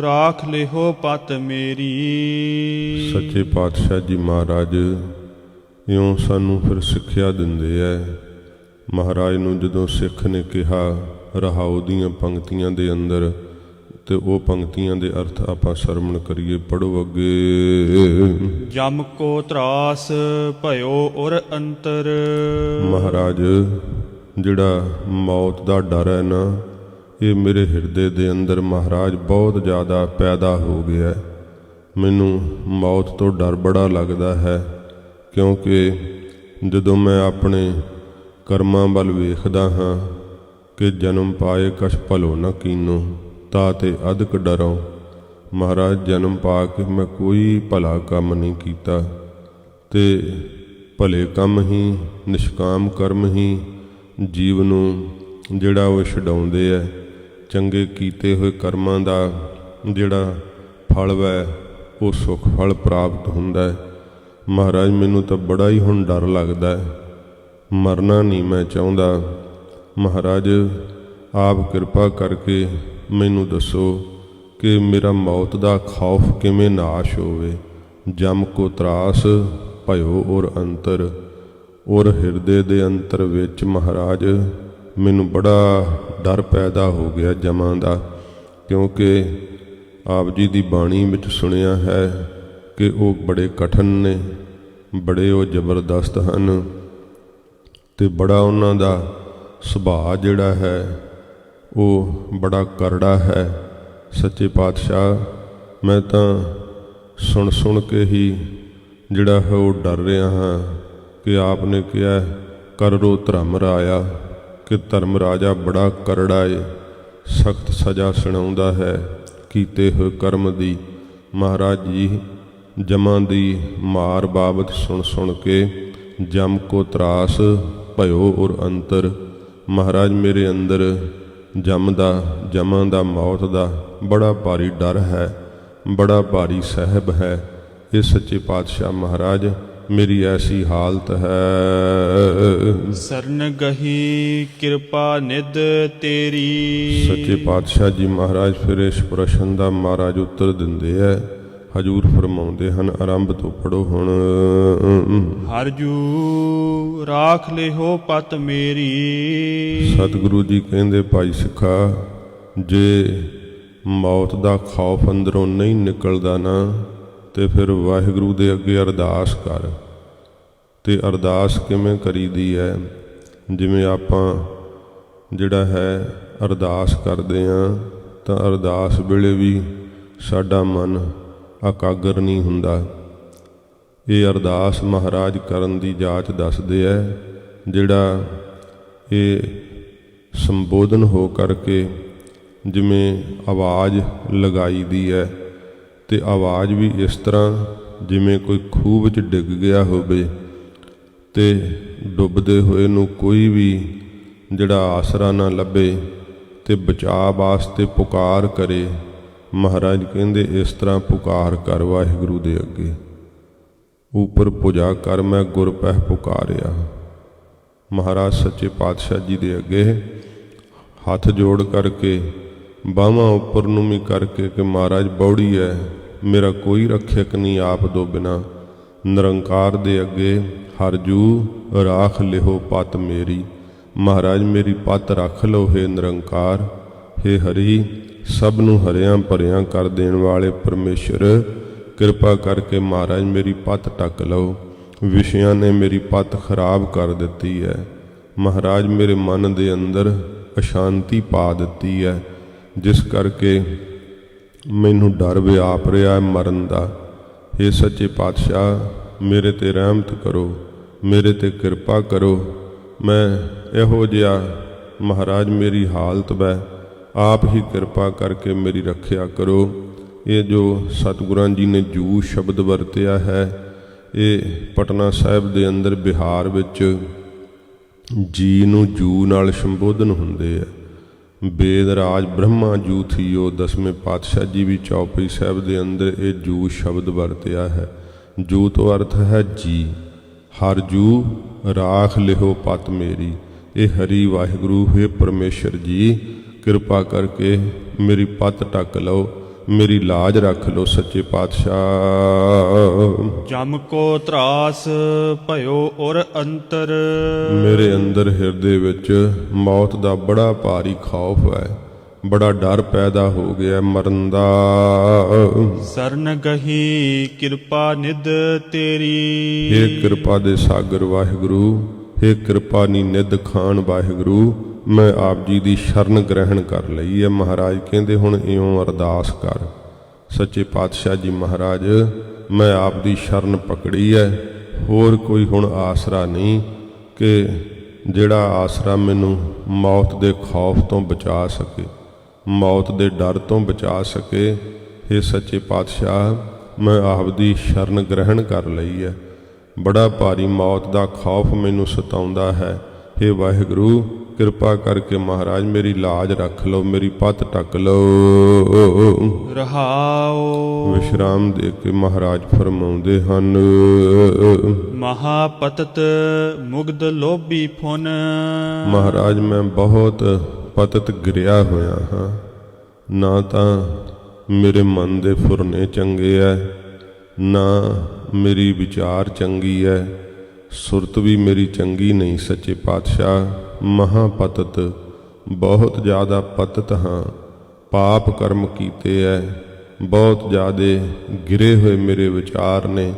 ਰਾਖ ਲਿਹੋ ਪਤ ਮੇਰੀ। ਸੱਚੇ ਪਾਤਸ਼ਾਹ ਜੀ ਮਹਾਰਾਜ ਇਉਂ ਸਾਨੂੰ ਫਿਰ ਸਿੱਖਿਆ ਦਿੰਦੇ ਐ। ਮਹਾਰਾਜ ਨੂੰ ਜਦੋਂ ਸਿੱਖ ਨੇ ਕਿਹਾ ਰਹਾਉ ਦੀਆਂ ਪੰਕਤੀਆਂ ਦੇ ਅੰਦਰ, ਤੇ ਉਹ ਪੰਕਤੀਆਂ ਦੇ ਅਰਥ ਆਪਾਂ ਸਰਵਣ ਕਰੀਏ। ਪੜੋ ਅੱਗੇ। ਜਮ ਕੋ ਤਰਾਸ ਭਇਓ ਔਰ ਅੰਤਰ। ਮਹਾਰਾਜ ਜਿਹੜਾ ਮੌਤ ਦਾ ਡਰ ਹੈ ਨਾ, ਇਹ ਮੇਰੇ ਹਿਰਦੇ ਦੇ ਅੰਦਰ ਮਹਾਰਾਜ ਬਹੁਤ ਜ਼ਿਆਦਾ ਪੈਦਾ ਹੋ ਗਿਆ। ਮੈਨੂੰ ਮੌਤ ਤੋਂ ਡਰ ਬੜਾ ਲੱਗਦਾ ਹੈ, ਕਿਉਂਕਿ ਜਦੋਂ ਮੈਂ ਆਪਣੇ ਕਰਮਾਂ ਵੱਲ ਵੇਖਦਾ ਹਾਂ ਕਿ ਜਨਮ ਪਾਏ ਕਛ ਭਲੋ ਨ ਕੀਨੋ ਤਾ ਤੇ ਅਧਿਕ ਡਰੋ। ਮਹਾਰਾਜ ਜਨਮ ਪਾ ਕੇ ਮੈਂ ਕੋਈ ਭਲਾ ਕੰਮ ਨਹੀਂ ਕੀਤਾ, ਤੇ ਭਲੇ ਕੰਮ ਹੀ, ਨਿਸ਼ਕਾਮ ਕਰਮ ਹੀ ਜੀਵ ਨੂੰ ਜਿਹੜਾ ਉਹ ਛਡਾਉਂਦੇ ਹੈ। ਚੰਗੇ ਕੀਤੇ ਹੋਏ ਕਰਮਾਂ ਦਾ ਜਿਹੜਾ ਫਲ ਹੈ ਉਹ ਸੁੱਖ ਫਲ ਪ੍ਰਾਪਤ ਹੁੰਦਾ ਹੈ। ਮਹਾਰਾਜ ਮੈਨੂੰ ਤਾਂ ਬੜਾ ਹੀ ਹੁਣ ਡਰ ਲੱਗਦਾ ਹੈ, ਮਰਨਾ ਨਹੀਂ ਮੈਂ ਚਾਹੁੰਦਾ। ਮਹਾਰਾਜ ਆਪ ਕਿਰਪਾ ਕਰਕੇ ਮੈਨੂੰ ਦੱਸੋ ਕਿ ਮੇਰਾ ਮੌਤ ਦਾ ਖੌਫ ਕਿਵੇਂ ਨਾਸ਼ ਹੋਵੇ। ਜਮ ਕੋ ਤਰਾਸ ਭਇਓ ਔਰ ਅੰਤਰ, ਔਰ ਹਿਰਦੇ ਦੇ ਅੰਤਰ ਵਿੱਚ ਮਹਾਰਾਜ ਮੈਨੂੰ ਬੜਾ ਡਰ ਪੈਦਾ ਹੋ ਗਿਆ ਜਮਾਂ ਦਾ, ਕਿਉਂਕਿ ਆਪ ਜੀ ਦੀ ਬਾਣੀ ਵਿੱਚ ਸੁਣਿਆ ਹੈ ਕਿ ਉਹ ਬੜੇ ਕਠਨ ਨੇ, ਬੜੇ ਉਹ ਜ਼ਬਰਦਸਤ ਹਨ, ਤੇ ਬੜਾ ਉਹਨਾਂ ਦਾ ਸੁਭਾਅ ਜਿਹੜਾ ਹੈ ਉਹ ਬੜਾ ਕਰੜਾ ਹੈ। ਸੱਚੇ ਪਾਤਸ਼ਾਹ ਮੈਂ ਤਾਂ ਸੁਣ ਕੇ ਹੀ ਜਿਹੜਾ ਹੈ ਉਹ ਡਰ ਰਿਹਾ ਹਾਂ ਕਿ ਆਪ ਨੇ ਕਿਹਾ ਕਰੋ ਧਰਮ ਰਾਇਆ, ਕਿ ਧਰਮ ਰਾਜਾ ਬੜਾ ਕਰੜਾ ਏ, ਸਖਤ ਸਜ਼ਾ ਸੁਣਾਉਂਦਾ ਹੈ ਕੀਤੇ ਹੋਏ ਕਰਮ ਦੀ। ਮਹਾਰਾਜ ਜੀ ਜਮਾਂ ਦੀ ਮਾਰ ਬਾਬਤ ਸੁਣ ਕੇ ਜਮ ਕੋ ਤਰਾਸ ਭਇਓ ਔਰ ਅੰਤਰ। ਮਹਾਰਾਜ ਮੇਰੇ ਅੰਦਰ ਜਮਾਂ ਦਾ ਮੌਤ ਦਾ ਬੜਾ ਭਾਰੀ ਡਰ ਹੈ, ਬੜਾ ਭਾਰੀ ਸਹਿਬ ਹੈ। ਇਹ ਸੱਚੇ ਪਾਤਸ਼ਾਹ ਮਹਾਰਾਜ ਮੇਰੀ ਐਸੀ ਹਾਲਤ ਹੈ। ਸਰਨ ਗਹੀ ਕਿਰਪਾ ਨਿਧ ਤੇਰੀ। ਸੱਚੇ ਪਾਤਸ਼ਾਹ ਜੀ ਮਹਾਰਾਜ ਫਿਰ ਇਸ ਪ੍ਰਸ਼ਨ ਦਾ ਮਹਾਰਾਜ ਉੱਤਰ ਦਿੰਦੇ ਐ। ਹਜੂਰ ਫਰਮਾਉਂਦੇ ਹਨ, ਆਰੰਭ ਤੋਂ ਪੜੋ ਹੁਣ। ਹਰ ਜੂ ਰਾਖ ਲਿਹੋ ਪਤ ਮੇਰੀ। ਸਤਿਗੁਰੂ ਜੀ ਕਹਿੰਦੇ, ਭਾਈ ਸਿੱਖਾ, ਜੇ ਮੌਤ ਦਾ ਖੌਫ ਅੰਦਰੋਂ ਨਹੀਂ ਨਿਕਲਦਾ ਨਾ, ਤੇ ਫਿਰ ਵਾਹਿਗੁਰੂ ਦੇ ਅੱਗੇ ਅਰਦਾਸ ਕਰ। ਤੇ ਅਰਦਾਸ ਕਿਵੇਂ ਕਰੀਦੀ ਹੈ? ਜਿਵੇਂ ਆਪਾਂ ਜਿਹੜਾ ਹੈ ਅਰਦਾਸ ਕਰਦੇ ਹਾਂ, ਤਾਂ ਅਰਦਾਸ ਵੇਲੇ ਵੀ ਸਾਡਾ ਮਨ ਇਕਾਗਰ ਨਹੀਂ ਹੁੰਦਾ। ਇਹ ਅਰਦਾਸ ਮਹਾਰਾਜ ਕਰਨ ਦੀ ਜਾਚ ਦੱਸਦੇ ਹੈ। ਜਿਹੜਾ ਇਹ ਸੰਬੋਧਨ ਹੋ ਕਰਕੇ ਜਿਵੇਂ ਆਵਾਜ਼ ਲਗਾਈ ਦੀ ਹੈ, ਤੇ ਆਵਾਜ਼ ਵੀ ਇਸ ਤਰ੍ਹਾਂ ਜਿਵੇਂ ਕੋਈ ਖੂਹ ਵਿੱਚ ਡਿੱਗ ਗਿਆ ਹੋਵੇ ਤੇ ਡੁੱਬਦੇ ਹੋਏ ਨੂੰ ਕੋਈ ਵੀ ਜਿਹੜਾ ਆਸਰਾ ਨਾ ਲੱਭੇ ਤੇ ਬਚਾਅ ਵਾਸਤੇ ਪੁਕਾਰ ਕਰੇ। ਮਹਾਰਾਜ ਕਹਿੰਦੇ, ਇਸ ਤਰ੍ਹਾਂ ਪੁਕਾਰ ਕਰ ਵਾਹਿਗੁਰੂ ਦੇ ਅੱਗੇ। ਉਪਰ ਪੁਜਾ ਕਰ ਮੈਂ ਗੁਰ ਪਹਿ ਪੁਕਾਰਿਆ। ਮਹਾਰਾਜ ਸੱਚੇ ਪਾਤਸ਼ਾਹ ਜੀ ਦੇ ਅੱਗੇ ਹੱਥ ਜੋੜ ਕਰਕੇ, ਬਾਹਾਂ ਉੱਪਰ ਨੂੰ ਵੀ ਕਰਕੇ ਕਿ ਮਹਾਰਾਜ ਬੌੜੀ ਹੈ, ਮੇਰਾ ਕੋਈ ਰੱਖਿਅਕ ਨਹੀਂ ਆਪ ਤੋਂ ਬਿਨਾ। ਨਿਰੰਕਾਰ ਦੇ ਅੱਗੇ ਹਰ ਜੂ ਰਾਖ ਲਿਹੋ ਪਤ ਮੇਰੀ। ਮਹਾਰਾਜ ਮੇਰੀ ਪਤ ਰੱਖ ਲਓ ਹੇ ਨਿਰੰਕਾਰ। ਹੇ ਹਰੀ, ਸਭ ਨੂੰ ਹਰਿਆਂ ਭਰਿਆਂ ਕਰ ਦੇਣ ਵਾਲੇ ਪਰਮੇਸ਼ਰ, ਕਿਰਪਾ ਕਰਕੇ ਮਹਾਰਾਜ ਮੇਰੀ ਪਤ ਢੱਕ ਲਓ। ਵਿਸ਼ਿਆਂ ਨੇ ਮੇਰੀ ਪਤ ਖਰਾਬ ਕਰ ਦਿੱਤੀ ਹੈ। ਮਹਾਰਾਜ ਮੇਰੇ ਮਨ ਦੇ ਅੰਦਰ ਅਸ਼ਾਂਤੀ ਪਾ ਦਿੱਤੀ ਹੈ, ਜਿਸ ਕਰਕੇ ਮੈਨੂੰ ਡਰ ਵਿਆਪ ਰਿਹਾ ਹੈ ਮਰਨ ਦਾ। ਹੇ ਸੱਚੇ ਪਾਤਸ਼ਾਹ, ਮੇਰੇ ਤੇ ਰਹਿਮਤ ਕਰੋ, ਮੇਰੇ ਤੇ ਕਿਰਪਾ ਕਰੋ। ਮੈਂ ਇਹੋ ਜਿਹਾ ਮਹਾਰਾਜ ਮੇਰੀ ਹਾਲਤ ਵੈ, ਆਪ ਹੀ ਕਿਰਪਾ ਕਰਕੇ ਮੇਰੀ ਰੱਖਿਆ ਕਰੋ। ਇਹ ਜੋ ਸਤਿਗੁਰਾਂ ਜੀ ਨੇ ਜੂ ਸ਼ਬਦ ਵਰਤਿਆ ਹੈ, ਇਹ ਪਟਨਾ ਸਾਹਿਬ ਦੇ ਅੰਦਰ ਬਿਹਾਰ ਵਿੱਚ ਜੀ ਨੂੰ ਜੂ ਨਾਲ ਸੰਬੋਧਨ ਹੁੰਦੇ ਆ। ਵੇਦ ਰਾਜ ਬ੍ਰਹਮਾ ਜੂ ਥੀਓ, ਦਸਵੇਂ ਪਾਤਸ਼ਾਹ ਜੀ ਵੀ ਚੌਪਈ ਸਾਹਿਬ ਦੇ ਅੰਦਰ ਇਹ ਜੂ ਸ਼ਬਦ ਵਰਤਿਆ ਹੈ। ਜੂ ਤੋਂ ਅਰਥ ਹੈ ਜੀ। ਹਰ ਜੂ ਰਾਖ ਲਿਹੋ ਪਤ ਮੇਰੀ। ਇਹ ਹਰੀ ਵਾਹਿਗੁਰੂ ਹੈ ਪਰਮੇਸ਼ਰ ਜੀ, ਕਿਰਪਾ ਕਰਕੇ ਮੇਰੀ ਪਤ ਢੱਕ ਲਓ, ਮੇਰੀ ਲਾਜ ਰੱਖ ਲਓ ਸੱਚੇ ਪਾਤਸ਼ਾਹ। ਜਮ ਕੋ ਤਰਾਸ ਭਇਓ ਔਰ ਅੰਤਰ। ਮੇਰੇ ਅੰਦਰ ਹਿਰਦੇ ਵਿੱਚ ਮੌਤ ਦਾ ਬੜਾ ਭਾਰੀ ਖੌਫ ਹੈ, ਬੜਾ ਡਰ ਪੈਦਾ ਹੋ ਗਿਆ ਮਰਨ ਦਾ। ਸਰਨ ਗਹੀ ਕਿਰਪਾ ਨਿਧ ਤੇਰੀ। ਹੇ ਕਿਰਪਾ ਦੇ ਸਾਗਰ ਵਾਹਿਗੁਰੂ, ਹੇ ਕਿਰਪਾ ਨੀ ਨਿਧ ਖਾਨ ਵਾਹਿਗੁਰੂ, ਮੈਂ ਆਪ ਜੀ ਦੀ ਸ਼ਰਨ ਗ੍ਰਹਿਣ ਕਰ ਲਈ ਹੈ। ਮਹਾਰਾਜ ਕਹਿੰਦੇ, ਹੁਣ ਇਉਂ ਅਰਦਾਸ ਕਰ। ਸੱਚੇ ਪਾਤਸ਼ਾਹ ਜੀ ਮਹਾਰਾਜ, ਮੈਂ ਆਪ ਦੀ ਸ਼ਰਨ ਪਕੜੀ ਹੈ, ਹੋਰ ਕੋਈ ਹੁਣ ਆਸਰਾ ਨਹੀਂ ਕਿ ਜਿਹੜਾ ਆਸਰਾ ਮੈਨੂੰ ਮੌਤ ਦੇ ਖੌਫ ਤੋਂ ਬਚਾ ਸਕੇ, ਮੌਤ ਦੇ ਡਰ ਤੋਂ ਬਚਾ ਸਕੇ। ਹੇ ਸੱਚੇ ਪਾਤਸ਼ਾਹ, ਮੈਂ ਆਪ ਦੀ ਸ਼ਰਨ ਗ੍ਰਹਿਣ ਕਰ ਲਈ ਹੈ। ਬੜਾ ਭਾਰੀ ਮੌਤ ਦਾ ਖੌਫ ਮੈਨੂੰ ਸਤਾਉਂਦਾ ਹੈ। ਹੇ ਵਾਹਿਗੁਰੂ, ਕਿਰਪਾ ਕਰਕੇ ਮਹਾਰਾਜ ਮੇਰੀ ਲਾਜ ਰੱਖ ਲਓ, ਮੇਰੀ ਪਤ ਢੱਕ ਲਓ। ਰਹਾਉ। ਵਿਸ਼ਰਾਮ ਦੇ ਕੇ ਮਹਾਰਾਜ ਫਰਮਾਉਂਦੇ ਹਨ, ਮਹਾਪਤਤ ਮੁਗਧ ਲੋਭੀ ਫੁਨ। ਮਹਾਰਾਜ ਮੈਂ ਬਹੁਤ ਪਤਤ ਗਿਰਿਆ ਹੋਇਆ ਹਾਂ। ਨਾ ਤਾਂ ਮੇਰੇ ਮਨ ਦੇ ਫੁਰਨੇ ਚੰਗੇ ਐ, ਨਾ ਮੇਰੀ ਵਿਚਾਰ ਚੰਗੀ ਹੈ, ਸੁਰਤ ਵੀ ਮੇਰੀ ਚੰਗੀ ਨਹੀਂ ਸੱਚੇ ਪਾਤਸ਼ਾਹ। ਮਹਾਪਤਤ, ਬਹੁਤ ਜ਼ਿਆਦਾ ਪਤਤ ਹਾਂ। ਪਾਪ ਕਰਮ ਕੀਤੇ ਐ, ਬਹੁਤ ਜ਼ਿਆਦੇ ਗਿਰੇ ਹੋਏ ਮੇਰੇ ਵਿਚਾਰ ਨੇ।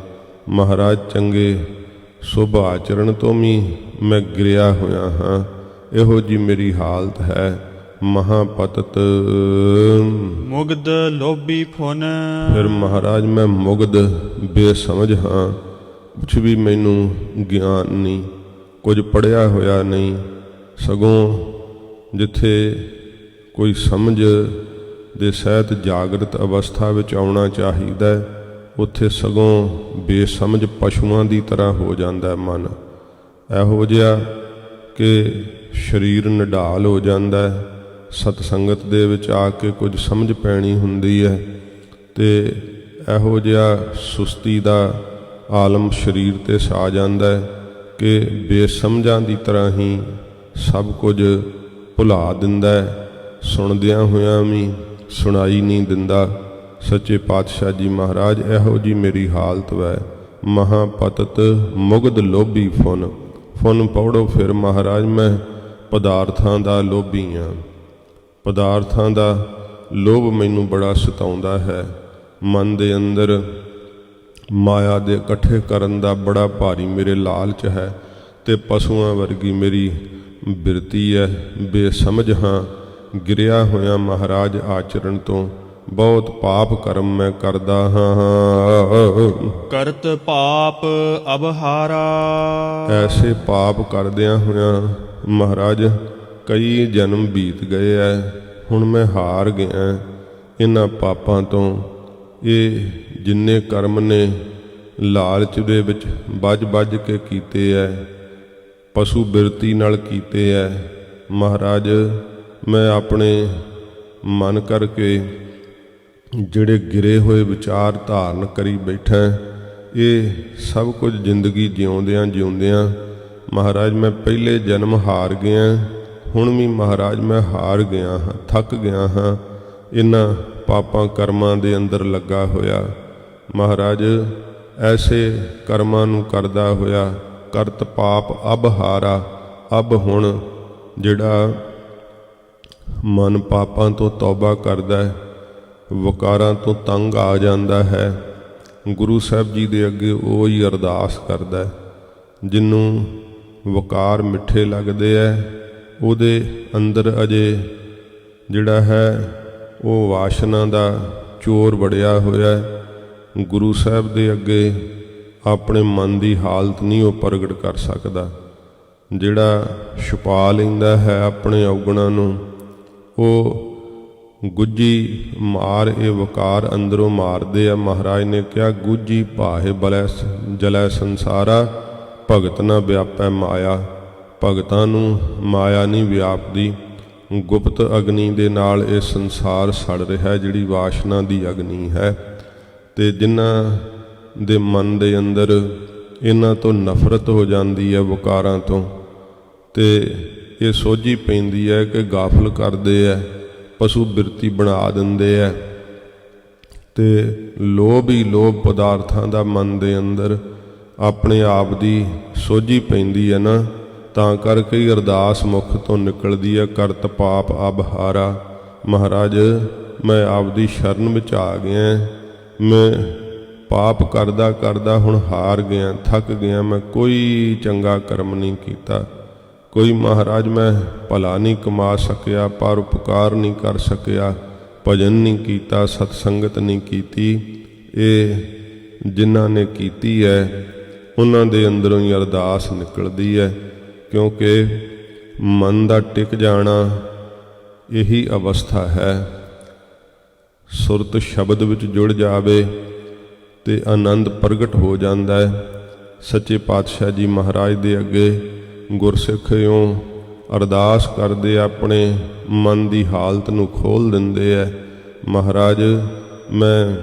ਮਹਾਰਾਜ ਚੰਗੇ ਸ਼ੁਭ ਆਚਰਣ ਤੋਂ ਵੀ ਮੈਂ ਗਿਰਿਆ ਹੋਇਆ ਹਾਂ। ਇਹੋ ਜੀ ਮੇਰੀ ਹਾਲਤ ਹੈ। ਮਹਾਪਤਤ ਮੁਗਧ ਲੋਭੀ ਫੁਨ। ਫਿਰ ਮਹਾਰਾਜ ਮੈਂ ਮੁਗਧ ਬੇਸਮਝ ਹਾਂ, ਕੁਛ ਵੀ ਮੈਨੂੰ ਗਿਆਨ ਨਹੀਂ, ਕੁਝ ਪੜ੍ਹਿਆ ਹੋਇਆ ਨਹੀਂ। ਸਗੋਂ ਜਿੱਥੇ ਕੋਈ ਸਮਝ ਦੇ ਸਹਿਤ ਜਾਗਰਤ ਅਵਸਥਾ ਵਿੱਚ ਆਉਣਾ ਚਾਹੀਦਾ, ਉੱਥੇ ਸਗੋਂ ਬੇਸਮਝ ਪਸ਼ੂਆਂ ਦੀ ਤਰ੍ਹਾਂ ਹੋ ਜਾਂਦਾ ਮਨ। ਇਹੋ ਜਿਹਾ ਕਿ ਸਰੀਰ ਨਿਢਾਲ ਹੋ ਜਾਂਦਾ। ਸਤ ਸੰਗਤ ਦੇ ਵਿੱਚ ਆ ਕੇ ਕੁਝ ਸਮਝ ਪੈਣੀ ਹੁੰਦੀ ਹੈ, ਤੇ ਇਹੋ ਜਿਹਾ ਸੁਸਤੀ ਦਾ ਆਲਮ ਸਰੀਰ ਤੇ ਸਾ ਜਾਂਦਾ ਹੈ ਕਿ ਬੇਸਮਝਾਂ ਦੀ ਤਰ੍ਹਾਂ ਹੀ ਸਭ ਕੁਝ ਭੁਲਾ ਦਿੰਦਾ ਹੈ, ਸੁਣਦਿਆਂ ਹੋਇਆਂ ਵੀ ਸੁਣਾਈ ਨਹੀਂ ਦਿੰਦਾ। ਸੱਚੇ ਪਾਤਸ਼ਾਹ ਜੀ ਮਹਾਰਾਜ ਇਹੋ ਜੀ ਮੇਰੀ ਹਾਲਤ ਵੈ। ਮਹਾਪਤਤ ਮੁਗਧ ਲੋਭੀ ਫੁਨ, ਫੁਨ ਪੌੜੋ ਫਿਰ ਮਹਾਰਾਜ ਮੈਂ ਪਦਾਰਥਾਂ ਦਾ ਲੋਭੀ ਹਾਂ। ਪਦਾਰਥਾਂ ਦਾ ਲੋਭ ਮੈਨੂੰ ਬੜਾ ਸਤਾਉਂਦਾ ਹੈ। ਮਨ ਦੇ ਅੰਦਰ ਮਾਇਆ ਦੇ ਇਕੱਠੇ ਕਰਨ ਦਾ ਬੜਾ ਭਾਰੀ ਮੇਰੇ ਲਾਲਚ ਹੈ ਤੇ ਪਸ਼ੂਆਂ ਵਰਗੀ ਮੇਰੀ ਬਿਰਤੀ ਹੈ। ਬੇਸਮਝ ਹਾਂ, ਗਿਰਿਆ ਹੋਇਆ ਮਹਾਰਾਜ ਆਚਰਣ ਤੋਂ ਬਹੁਤ ਪਾਪ ਕਰਮ ਮੈਂ ਕਰਦਾ ਹਾਂ। ਕਰਤ ਪਾਪ ਅਬਹਾਰਾ, ਐਸੇ ਪਾਪ ਕਰਦਿਆਂ ਹੋਇਆਂ ਮਹਾਰਾਜ ਕਈ ਜਨਮ ਬੀਤ ਗਏ ਐ। ਹੁਣ ਮੈਂ ਹਾਰ ਗਿਆ ਇਹਨਾਂ ਪਾਪਾਂ ਤੋਂ। ਇਹ ਜਿੰਨੇ ਕਰਮ ਨੇ ਲਾਲਚ ਦੇ ਵਿੱਚ ਬੱਝ ਕੇ ਕੀਤੇ ਐ, ਪਸ਼ੂ ਬਿਰਤੀ ਨਾਲ ਕੀਤੇ ਐ। ਮਹਾਰਾਜ ਮੈਂ ਆਪਣੇ ਮਨ ਕਰਕੇ ਜਿਹੜੇ ਗਿਰੇ ਹੋਏ ਵਿਚਾਰ ਧਾਰਨ ਕਰੀ ਬੈਠਾ, ਇਹ ਸਭ ਕੁਝ ਜ਼ਿੰਦਗੀ ਜਿਉਂਦਿਆਂ ਮਹਾਰਾਜ ਮੈਂ ਪਹਿਲੇ ਜਨਮ ਹਾਰ ਗਿਆ। ਹੁਣ ਵੀ ਮਹਾਰਾਜ ਮੈਂ ਹਾਰ ਗਿਆ ਹਾਂ, ਥੱਕ ਗਿਆ ਹਾਂ ਇਹਨਾਂ ਪਾਪਾਂ ਕਰਮਾਂ ਦੇ ਅੰਦਰ ਲੱਗਾ ਹੋਇਆ। ਮਹਾਰਾਜ ਐਸੇ ਕਰਮਾਂ ਨੂੰ ਕਰਦਾ ਹੋਇਆ ਕਰਤ ਪਾਪ ਅਬ ਹਾਰਾ। ਅਬ ਹੁਣ ਜਿਹੜਾ ਮਨ ਪਾਪਾਂ ਤੋਂ ਤੌਬਾ ਕਰਦਾ ਹੈ, ਵਕਾਰਾਂ ਤੋਂ ਤੰਗ ਆ ਜਾਂਦਾ ਹੈ, ਗੁਰੂ ਸਾਹਿਬ ਜੀ ਦੇ ਅੱਗੇ ਉਹ ਹੀ ਅਰਦਾਸ ਕਰਦਾ ਹੈ। ਜਿਹਨੂੰ ਵਕਾਰ ਮਿੱਠੇ ਲੱਗਦੇ ਹੈ, ਉਹਦੇ ਅੰਦਰ ਅਜੇ ਜਿਹੜਾ ਹੈ ਉਹ ਵਾਸ਼ਨਾ ਦਾ ਚੋਰ ਵੜਿਆ ਹੋਇਆ ਹੈ। ਗੁਰੂ ਸਾਹਿਬ ਦੇ ਅੱਗੇ ਆਪਣੇ ਮਨ ਦੀ ਹਾਲਤ ਨਹੀਂ ਉਹ ਪ੍ਰਗਟ ਕਰ ਸਕਦਾ। ਜਿਹੜਾ ਛੁਪਾ ਲੈਂਦਾ ਹੈ ਆਪਣੇ ਔਗਣਾਂ ਨੂੰ, ਉਹ ਗੁੱਜੀ ਮਾਰ ਇਹ ਵਕਾਰ ਅੰਦਰੋਂ ਮਾਰਦੇ ਆ। ਮਹਾਰਾਜ ਨੇ ਕਿਹਾ ਗੁੱਜੀ ਭਾਹੇ ਬਲੈ ਜਲੈ ਸੰਸਾਰਾ, ਭਗਤ ਨਾ ਵਿਆਪੈ ਮਾਇਆ। ਭਗਤਾਂ ਨੂੰ ਮਾਇਆ ਨਹੀਂ ਵਿਆਪਦੀ। ਗੁਪਤ ਅਗਨੀ ਦੇ ਨਾਲ ਇਹ ਸੰਸਾਰ ਸੜ ਰਿਹਾ, ਜਿਹੜੀ ਵਾਸ਼ਨਾ ਦੀ ਅਗਨੀ ਹੈ। ਤੇ ਜਿਨ੍ਹਾਂ ਦੇ ਮਨ ਦੇ ਅੰਦਰ ਇਹਨਾਂ ਤੋਂ ਨਫ਼ਰਤ ਹੋ ਜਾਂਦੀ ਹੈ ਵਕਾਰਾਂ ਤੋਂ, ਤੇ ਇਹ ਸੋਝੀ ਪੈਂਦੀ ਹੈ ਕਿ ਗਾਫਲ ਕਰਦੇ ਹੈ, ਪਸ਼ੂ ਬਿਰਤੀ ਬਣਾ ਦਿੰਦੇ ਹੈ। ਤੇ ਲੋਭ ਹੀ ਲੋਭ ਪਦਾਰਥਾਂ ਦਾ ਮਨ ਦੇ ਅੰਦਰ ਆਪਣੇ ਆਪ ਦੀ ਸੋਝੀ ਪੈਂਦੀ ਹੈ ਨਾ, ਤਾਂ ਕਰਕੇ ਹੀ ਅਰਦਾਸ ਮੁਖ ਤੋਂ ਨਿਕਲਦੀ ਹੈ ਕਰਤ ਪਾਪ ਅਬ ਹਾਰਾ। ਮਹਾਰਾਜ ਮੈਂ ਆਪਦੀ ਸ਼ਰਨ ਵਿੱਚ ਆ ਗਿਆ, ਮੈਂ ਪਾਪ ਕਰਦਾ ਹੁਣ ਹਾਰ ਗਿਆ, ਥੱਕ ਗਿਆ। ਮੈਂ ਕੋਈ ਚੰਗਾ ਕਰਮ ਨਹੀਂ ਕੀਤਾ, ਕੋਈ ਮਹਾਰਾਜ ਮੈਂ ਭਲਾ ਨਹੀਂ ਕਮਾ ਸਕਿਆ, ਪਰ ਉਪਕਾਰ ਨਹੀਂ ਕਰ ਸਕਿਆ, ਭਜਨ ਨਹੀਂ ਕੀਤਾ, ਸਤਸੰਗਤ ਨਹੀਂ ਕੀਤੀ। ਇਹ ਜਿਨ੍ਹਾਂ ਨੇ ਕੀਤੀ ਹੈ ਉਹਨਾਂ ਦੇ ਅੰਦਰੋਂ ਹੀ ਅਰਦਾਸ ਨਿਕਲਦੀ ਹੈ, ਕਿਉਂਕਿ ਮਨ ਦਾ ਟਿਕ ਜਾਣਾ ਇਹੀ ਅਵਸਥਾ ਹੈ। ਸੁਰਤ ਸ਼ਬਦ ਵਿੱਚ ਜੁੜ ਜਾਵੇ ਤੇ ਆਨੰਦ ਪ੍ਰਗਟ ਹੋ ਜਾਂਦਾ ਹੈ। ਸੱਚੇ ਪਾਤਸ਼ਾਹ ਜੀ ਮਹਾਰਾਜ ਦੇ ਅੱਗੇ ਗੁਰਸਿੱਖ ਇਉਂ ਅਰਦਾਸ ਕਰਦੇ, ਆਪਣੇ ਮਨ ਦੀ ਹਾਲਤ ਨੂੰ ਖੋਲ੍ਹ ਦਿੰਦੇ ਹੈ। ਮਹਾਰਾਜ ਮੈਂ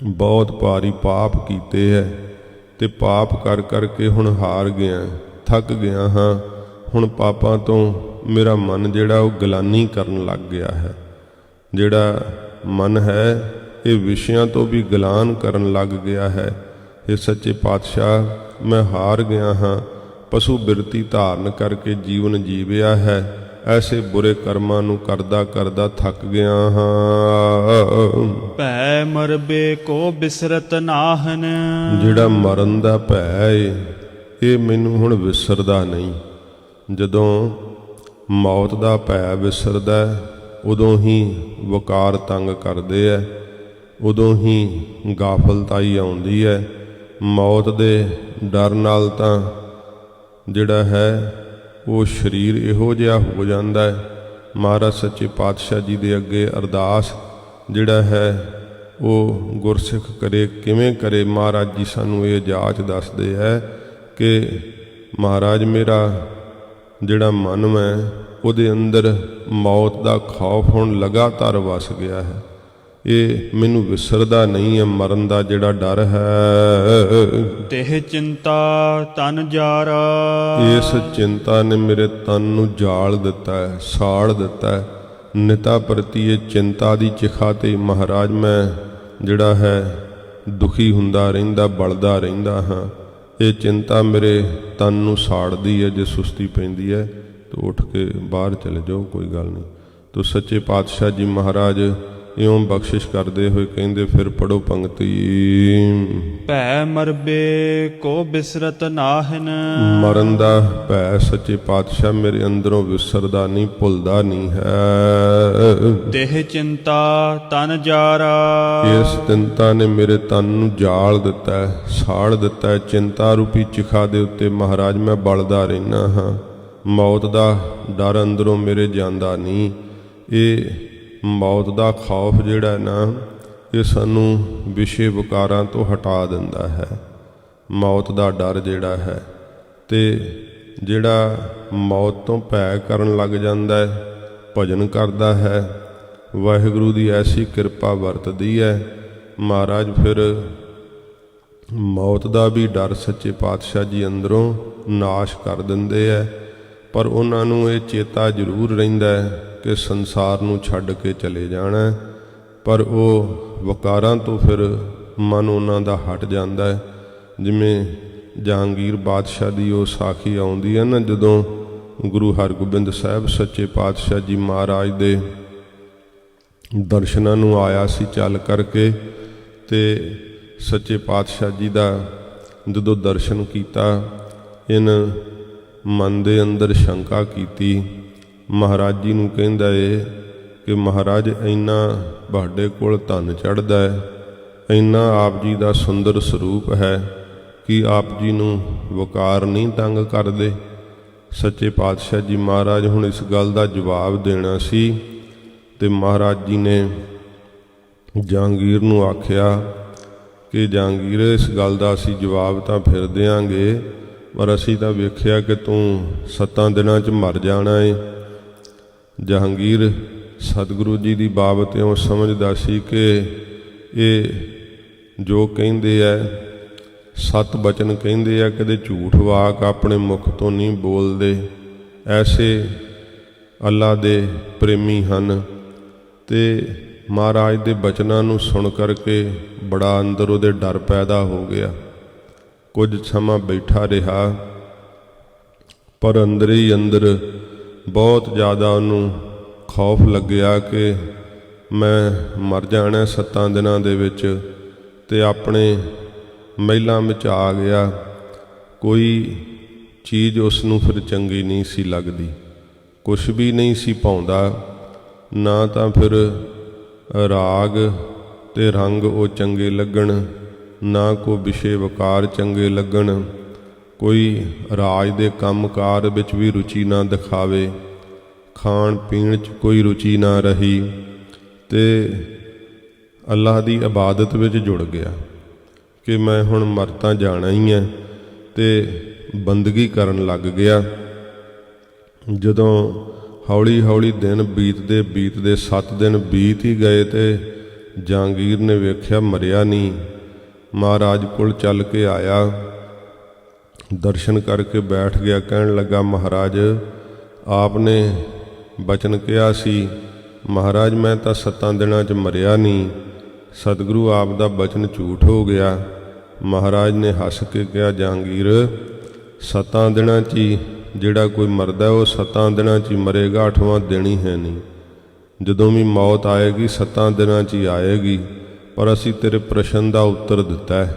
ਬਹੁਤ ਭਾਰੀ ਪਾਪ ਕੀਤੇ ਹੈ ਤੇ ਪਾਪ ਕਰ ਕਰਕੇ ਹੁਣ ਹਾਰ ਗਿਆ, ਥੱਕ ਗਿਆ ਹਾਂ। ਹੁਣ ਪਾਪਾਂ ਤੋਂ ਮੇਰਾ ਮਨ ਜਿਹੜਾ ਉਹ ਗਲਾਨੀ ਕਰਨ ਲੱਗ ਗਿਆ ਹੈ। ਜਿਹੜਾ ਮਨ ਹੈ ਇਹ ਵਿਸ਼ਿਆਂ ਤੋਂ ਵੀ ਗਲਾਨ ਕਰਨ ਲੱਗ ਗਿਆ ਹੈ। ਇਹ ਸੱਚੇ ਪਾਤਸ਼ਾਹ ਮੈਂ ਹਾਰ ਗਿਆ ਹਾਂ, ਪਸ਼ੂ ਬਿਰਤੀ ਧਾਰਨ ਕਰਕੇ ਜੀਵਨ ਜੀਵਿਆ ਹੈ। ਐਸੇ ਬੁਰੇ ਕਰਮਾਂ ਨੂੰ ਕਰਦਾ ਥੱਕ ਗਿਆ ਹਾਂ। ਭੈ ਮਰਬੇ ਕੋ ਬਿਸਰਤ ਨਾਹਨ, ਜਿਹੜਾ ਮਰਨ ਦਾ ਭੈ ਏ ਇਹ ਮੈਨੂੰ ਹੁਣ ਵਿਸਰਦਾ ਨਹੀਂ। ਜਦੋਂ ਮੌਤ ਦਾ ਭੈ ਵਿਸਰਦਾ ਉਦੋਂ ਹੀ ਵਕਾਰ ਤੰਗ ਕਰਦੇ ਐ, ਉਦੋਂ ਹੀ ਗਾਫਲਤਾਈ ਆਉਂਦੀ ਹੈ। ਮੌਤ ਦੇ ਡਰ ਨਾਲ ਤਾਂ ਜਿਹੜਾ ਹੈ ਉਹ ਸਰੀਰ ਇਹੋ ਜਿਹਾ ਹੋ ਜਾਂਦਾ ਹੈ। ਮਹਾਰਾਜ ਸੱਚੇ ਪਾਤਸ਼ਾਹ ਜੀ ਦੇ ਅੱਗੇ ਅਰਦਾਸ ਜਿਹੜਾ ਹੈ ਉਹ ਗੁਰਸਿੱਖ ਕਰੇ, ਕਿਵੇਂ ਕਰੇ। ਮਹਾਰਾਜ ਜੀ ਸਾਨੂੰ ਇਹ ਜਾਚ ਦੱਸਦੇ ਹੈ ਕਿ ਮਹਾਰਾਜ ਮੇਰਾ ਜਿਹੜਾ ਮਨ ਹੈ ਉਹਦੇ ਅੰਦਰ ਮੌਤ ਦਾ ਖੌਫ ਹੁਣ ਲਗਾਤਾਰ ਵਸ ਗਿਆ ਹੈ। ਇਹ ਮੈਨੂੰ ਵਿਸਰਦਾ ਨਹੀਂ ਹੈ। ਮਰਨ ਦਾ ਜਿਹੜਾ ਡਰ ਹੈ, ਤਿਹ ਚਿੰਤਾ ਤਨ ਜਾਰਾ। ਇਸ ਚਿੰਤਾ ਨੇ ਮੇਰੇ ਤਨ ਨੂੰ ਜਾਲ ਦਿੱਤਾ ਹੈ, ਸਾੜ ਦਿੱਤਾ ਹੈ। ਨਿਤਾ ਪ੍ਰਤੀ ਇਹ ਚਿੰਤਾ ਦੀ ਚਿਖਾ ਤੇ ਮਹਾਰਾਜ ਮੈਂ ਜਿਹੜਾ ਹੈ ਦੁਖੀ ਹੁੰਦਾ ਰਹਿੰਦਾ, ਬਲਦਾ ਰਹਿੰਦਾ ਹਾਂ। ਇਹ ਚਿੰਤਾ ਮੇਰੇ ਤਨ ਨੂੰ ਸਾੜਦੀ ਹੈ। ਜੇ ਸੁਸਤੀ ਪੈਂਦੀ ਹੈ ਤਾਂ ਉੱਠ ਕੇ ਬਾਹਰ ਚਲੇ ਜਾਓ, ਕੋਈ ਗੱਲ ਨਹੀਂ। ਤੋ ਸੱਚੇ ਪਾਤਸ਼ਾਹ ਜੀ ਮਹਾਰਾਜ ਇਉਂ ਬਖਸ਼ਿਸ਼ ਕਰਦੇ ਹੋਏ ਕਹਿੰਦੇ, ਫਿਰ ਪੜੋ ਪੰਕਤੀ। ਭੈ ਮਰਬੇ ਕੋ ਬਿਸਰਤ ਨਾਹਿਨ। ਮਰਨ ਦਾ ਭੈ ਸੱਚੇ ਪਾਤਸ਼ਾਹ ਮੇਰੇ ਅੰਦਰੋਂ ਵਿਸਰਦਾ ਨਹੀਂ, ਭੁੱਲਦਾ ਨਹੀਂ ਹੈ। ਤਿਹ ਚਿੰਤਾ ਤਨ ਜਾਰਾ। ਇਸ ਚਿੰਤਾ ਨੇ ਮੇਰੇ ਤਨ ਨੂੰ ਜਾਲ ਦਿੱਤਾ ਹੈ, ਸਾੜ ਦਿੱਤਾ ਹੈ। ਚਿੰਤਾ ਰੂਪੀ ਚਿਖਾ ਦੇ ਉੱਤੇ ਮਹਾਰਾਜ ਮੈਂ ਬਲਦਾ ਰਹਿਣਾ ਹਾਂ। ਮੌਤ ਦਾ ਡਰ ਅੰਦਰੋਂ ਮੇਰੇ ਜਾਂਦਾ ਨਹੀਂ। ਇਹ ਮੌਤ ਦਾ ਖੌਫ ਜਿਹੜਾ ਨਾ, ਇਹ ਸਾਨੂੰ ਵਿਸ਼ੇ ਵਿਕਾਰਾਂ ਤੋਂ ਹਟਾ ਦਿੰਦਾ ਹੈ। ਮੌਤ ਦਾ ਡਰ ਜਿਹੜਾ ਹੈ, ਤੇ ਜਿਹੜਾ ਮੌਤ ਤੋਂ ਭੈ ਕਰਨ ਲੱਗ ਜਾਂਦਾ ਹੈ, ਭਜਨ ਕਰਦਾ ਹੈ, ਵਾਹਿਗੁਰੂ ਦੀ ਐਸੀ ਕਿਰਪਾ ਵਰਤਦੀ ਹੈ ਮਹਾਰਾਜ, ਫਿਰ ਮੌਤ ਦਾ ਵੀ ਡਰ ਸੱਚੇ ਪਾਤਸ਼ਾਹ ਜੀ ਅੰਦਰੋਂ ਨਾਸ਼ ਕਰ ਦਿੰਦੇ ਹੈ। ਪਰ ਉਹਨਾਂ ਨੂੰ ਇਹ ਚੇਤਾ ਜ਼ਰੂਰ ਰਹਿੰਦਾ ਹੈ ਕਿ ਸੰਸਾਰ ਨੂੰ ਛੱਡ ਕੇ ਚਲੇ ਜਾਣਾ, ਪਰ ਉਹ ਵਕਾਰਾਂ ਤੋਂ ਫਿਰ ਮਨ ਉਹਨਾਂ ਦਾ ਹਟ ਜਾਂਦਾ ਹੈ। ਜਿਵੇਂ ਜਹਾਂਗੀਰ ਬਾਦਸ਼ਾਹ ਦੀ ਉਹ ਸਾਖੀ ਆਉਂਦੀ ਹੈ ਨਾ, ਜਦੋਂ ਗੁਰੂ ਹਰਗੋਬਿੰਦ ਸਾਹਿਬ ਸੱਚੇ ਪਾਤਸ਼ਾਹ ਜੀ ਮਹਾਰਾਜ ਦੇ ਦਰਸ਼ਨਾਂ ਨੂੰ ਆਇਆ ਸੀ ਚੱਲ ਕਰਕੇ, ਤੇ ਸੱਚੇ ਪਾਤਸ਼ਾਹ ਜੀ ਦਾ ਜਦੋਂ ਦਰਸ਼ਨ ਕੀਤਾ, ਇਹਨ ਮਨ ਦੇ ਅੰਦਰ ਸ਼ੰਕਾ ਕੀਤੀ। ਮਹਾਰਾਜ ਜੀ ਨੂੰ ਕਹਿੰਦਾ ਏ ਕਿ ਮਹਾਰਾਜ ਇੰਨਾ ਤੁਹਾਡੇ ਕੋਲ ਧਨ ਚੜ੍ਹਦਾ ਹੈ, ਇੰਨਾ ਆਪ ਜੀ ਦਾ ਸੁੰਦਰ ਸਰੂਪ ਹੈ ਕਿ ਆਪ ਜੀ ਨੂੰ ਵਕਾਰ ਨਹੀਂ ਤੰਗ ਕਰਦੇ। ਸੱਚੇ ਪਾਤਸ਼ਾਹ ਜੀ ਮਹਾਰਾਜ ਹੁਣ ਇਸ ਗੱਲ ਦਾ ਜਵਾਬ ਦੇਣਾ ਸੀ, ਤੇ ਮਹਾਰਾਜ ਜੀ ਨੇ ਜਹਾਂਗੀਰ ਨੂੰ ਆਖਿਆ ਕਿ ਜਹਾਂਗੀਰ, ਇਸ ਗੱਲ ਦਾ ਅਸੀਂ ਜਵਾਬ ਤਾਂ ਫਿਰ ਦਿਆਂਗੇ, ਪਰ ਅਸੀਂ ਤਾਂ ਵੇਖਿਆ ਕਿ ਤੂੰ 7 ਦਿਨਾਂ 'ਚ ਮਰ ਜਾਣਾ ਏ। ਜਹਾਂਗੀਰ ਸਤਿਗੁਰੂ ਜੀ ਦੀ ਬਾਬਤ ਇਉਂ ਸਮਝਦਾ ਸੀ ਕਿ ਇਹ ਜੋ ਕਹਿੰਦੇ ਐ 7 ਬਚਨ ਕਹਿੰਦੇ ਆ, ਕਦੇ ਝੂਠ ਵਾਕ ਆਪਣੇ ਮੁਖ ਤੋਂ ਨਹੀਂ ਬੋਲਦੇ। ਐਸੇ ਅੱਲਾ ਦੇ ਪ੍ਰੇਮੀ ਹਨ। ਤੇ ਮਹਾਰਾਜ ਦੇ ਬਚਨਾਂ ਨੂੰ ਸੁਣ ਕਰਕੇ ਬੜਾ ਅੰਦਰ ਉਹਦੇ ਡਰ ਪੈਦਾ ਹੋ ਗਿਆ। ਕੁਝ ਸਮਾਂ ਬੈਠਾ ਰਿਹਾ, ਪਰ ਅੰਦਰ ਹੀ ਅੰਦਰ ਬਹੁਤ ਜ਼ਿਆਦਾ ਉਹਨੂੰ ਖੌਫ ਲੱਗਿਆ ਕਿ ਮੈਂ ਮਰ ਜਾਣਾ 7 ਦਿਨਾਂ ਦੇ ਵਿੱਚ। ਤੇ ਆਪਣੇ ਮਹਿਲਾਂ ਵਿੱਚ ਆ ਗਿਆ। ਕੋਈ ਚੀਜ਼ ਉਸ ਨੂੰ ਫਿਰ ਚੰਗੀ ਨਹੀਂ ਸੀ ਲੱਗਦੀ, ਕੁਛ ਵੀ ਨਹੀਂ ਸੀ ਭਾਉਂਦਾ, ਨਾ ਤਾਂ ਫਿਰ ਰਾਗ ਤੇ ਰੰਗ ਉਹ ਚੰਗੇ ਲੱਗਣ, ਨਾ ਕੋਈ ਵਿਸ਼ੇ ਵਕਾਰ ਚੰਗੇ ਲੱਗਣ। ਕੋਈ ਰਾਜ ਦੇ ਕੰਮਕਾਰ ਵਿੱਚ ਵੀ ਰੁਚੀ ਨਾ ਦਿਖਾਵੇ, ਖਾਣ ਪੀਣ 'ਚ ਕੋਈ ਰੁਚੀ ਨਾ ਰਹੀ, ਤੇ ਅੱਲਾਹ ਦੀ ਇਬਾਦਤ ਵਿੱਚ ਜੁੜ ਗਿਆ ਕਿ ਮੈਂ ਹੁਣ ਮਰ ਤਾਂ ਜਾਣਾ ਹੀ ਹੈ, ਤੇ ਬੰਦਗੀ ਕਰਨ ਲੱਗ ਗਿਆ। ਜਦੋਂ ਹੌਲੀ ਹੌਲੀ ਦਿਨ ਬੀਤਦੇ 7 ਦਿਨ ਬੀਤ ਹੀ ਗਏ, ਤੇ ਜਹਾਂਗੀਰ ਨੇ ਵੇਖਿਆ ਮਰਿਆ ਨਹੀਂ। ਮਹਾਰਾਜ ਕੋਲ ਚੱਲ ਕੇ ਆਇਆ, ਦਰਸ਼ਨ ਕਰਕੇ ਬੈਠ ਗਿਆ। ਕਹਿਣ ਲੱਗਾ, ਮਹਾਰਾਜ ਆਪ ਨੇ ਬਚਨ ਕਿਹਾ ਸੀ, ਮਹਾਰਾਜ ਮੈਂ ਤਾਂ 7 ਦਿਨਾਂ 'ਚ ਮਰਿਆ ਨਹੀਂ, ਸਤਿਗੁਰੂ ਆਪ ਦਾ ਬਚਨ ਝੂਠ ਹੋ ਗਿਆ। ਮਹਾਰਾਜ ਨੇ ਹੱਸ ਕੇ ਕਿਹਾ, ਜਹਾਂਗੀਰ 7 ਦਿਨਾਂ 'ਚ ਹੀ ਜਿਹੜਾ ਕੋਈ ਮਰਦਾ ਉਹ 7 ਦਿਨਾਂ 'ਚ ਹੀ ਮਰੇਗਾ, 8ਵਾਂ ਦਿਨ ਹੀ ਹੈ ਨਹੀਂ। ਜਦੋਂ ਵੀ ਮੌਤ ਆਏਗੀ 7 ਦਿਨਾਂ 'ਚ ਹੀ ਆਏਗੀ। ਪਰ ਅਸੀਂ ਤੇਰੇ ਪ੍ਰਸ਼ਨ ਦਾ ਉੱਤਰ ਦਿੱਤਾ ਹੈ।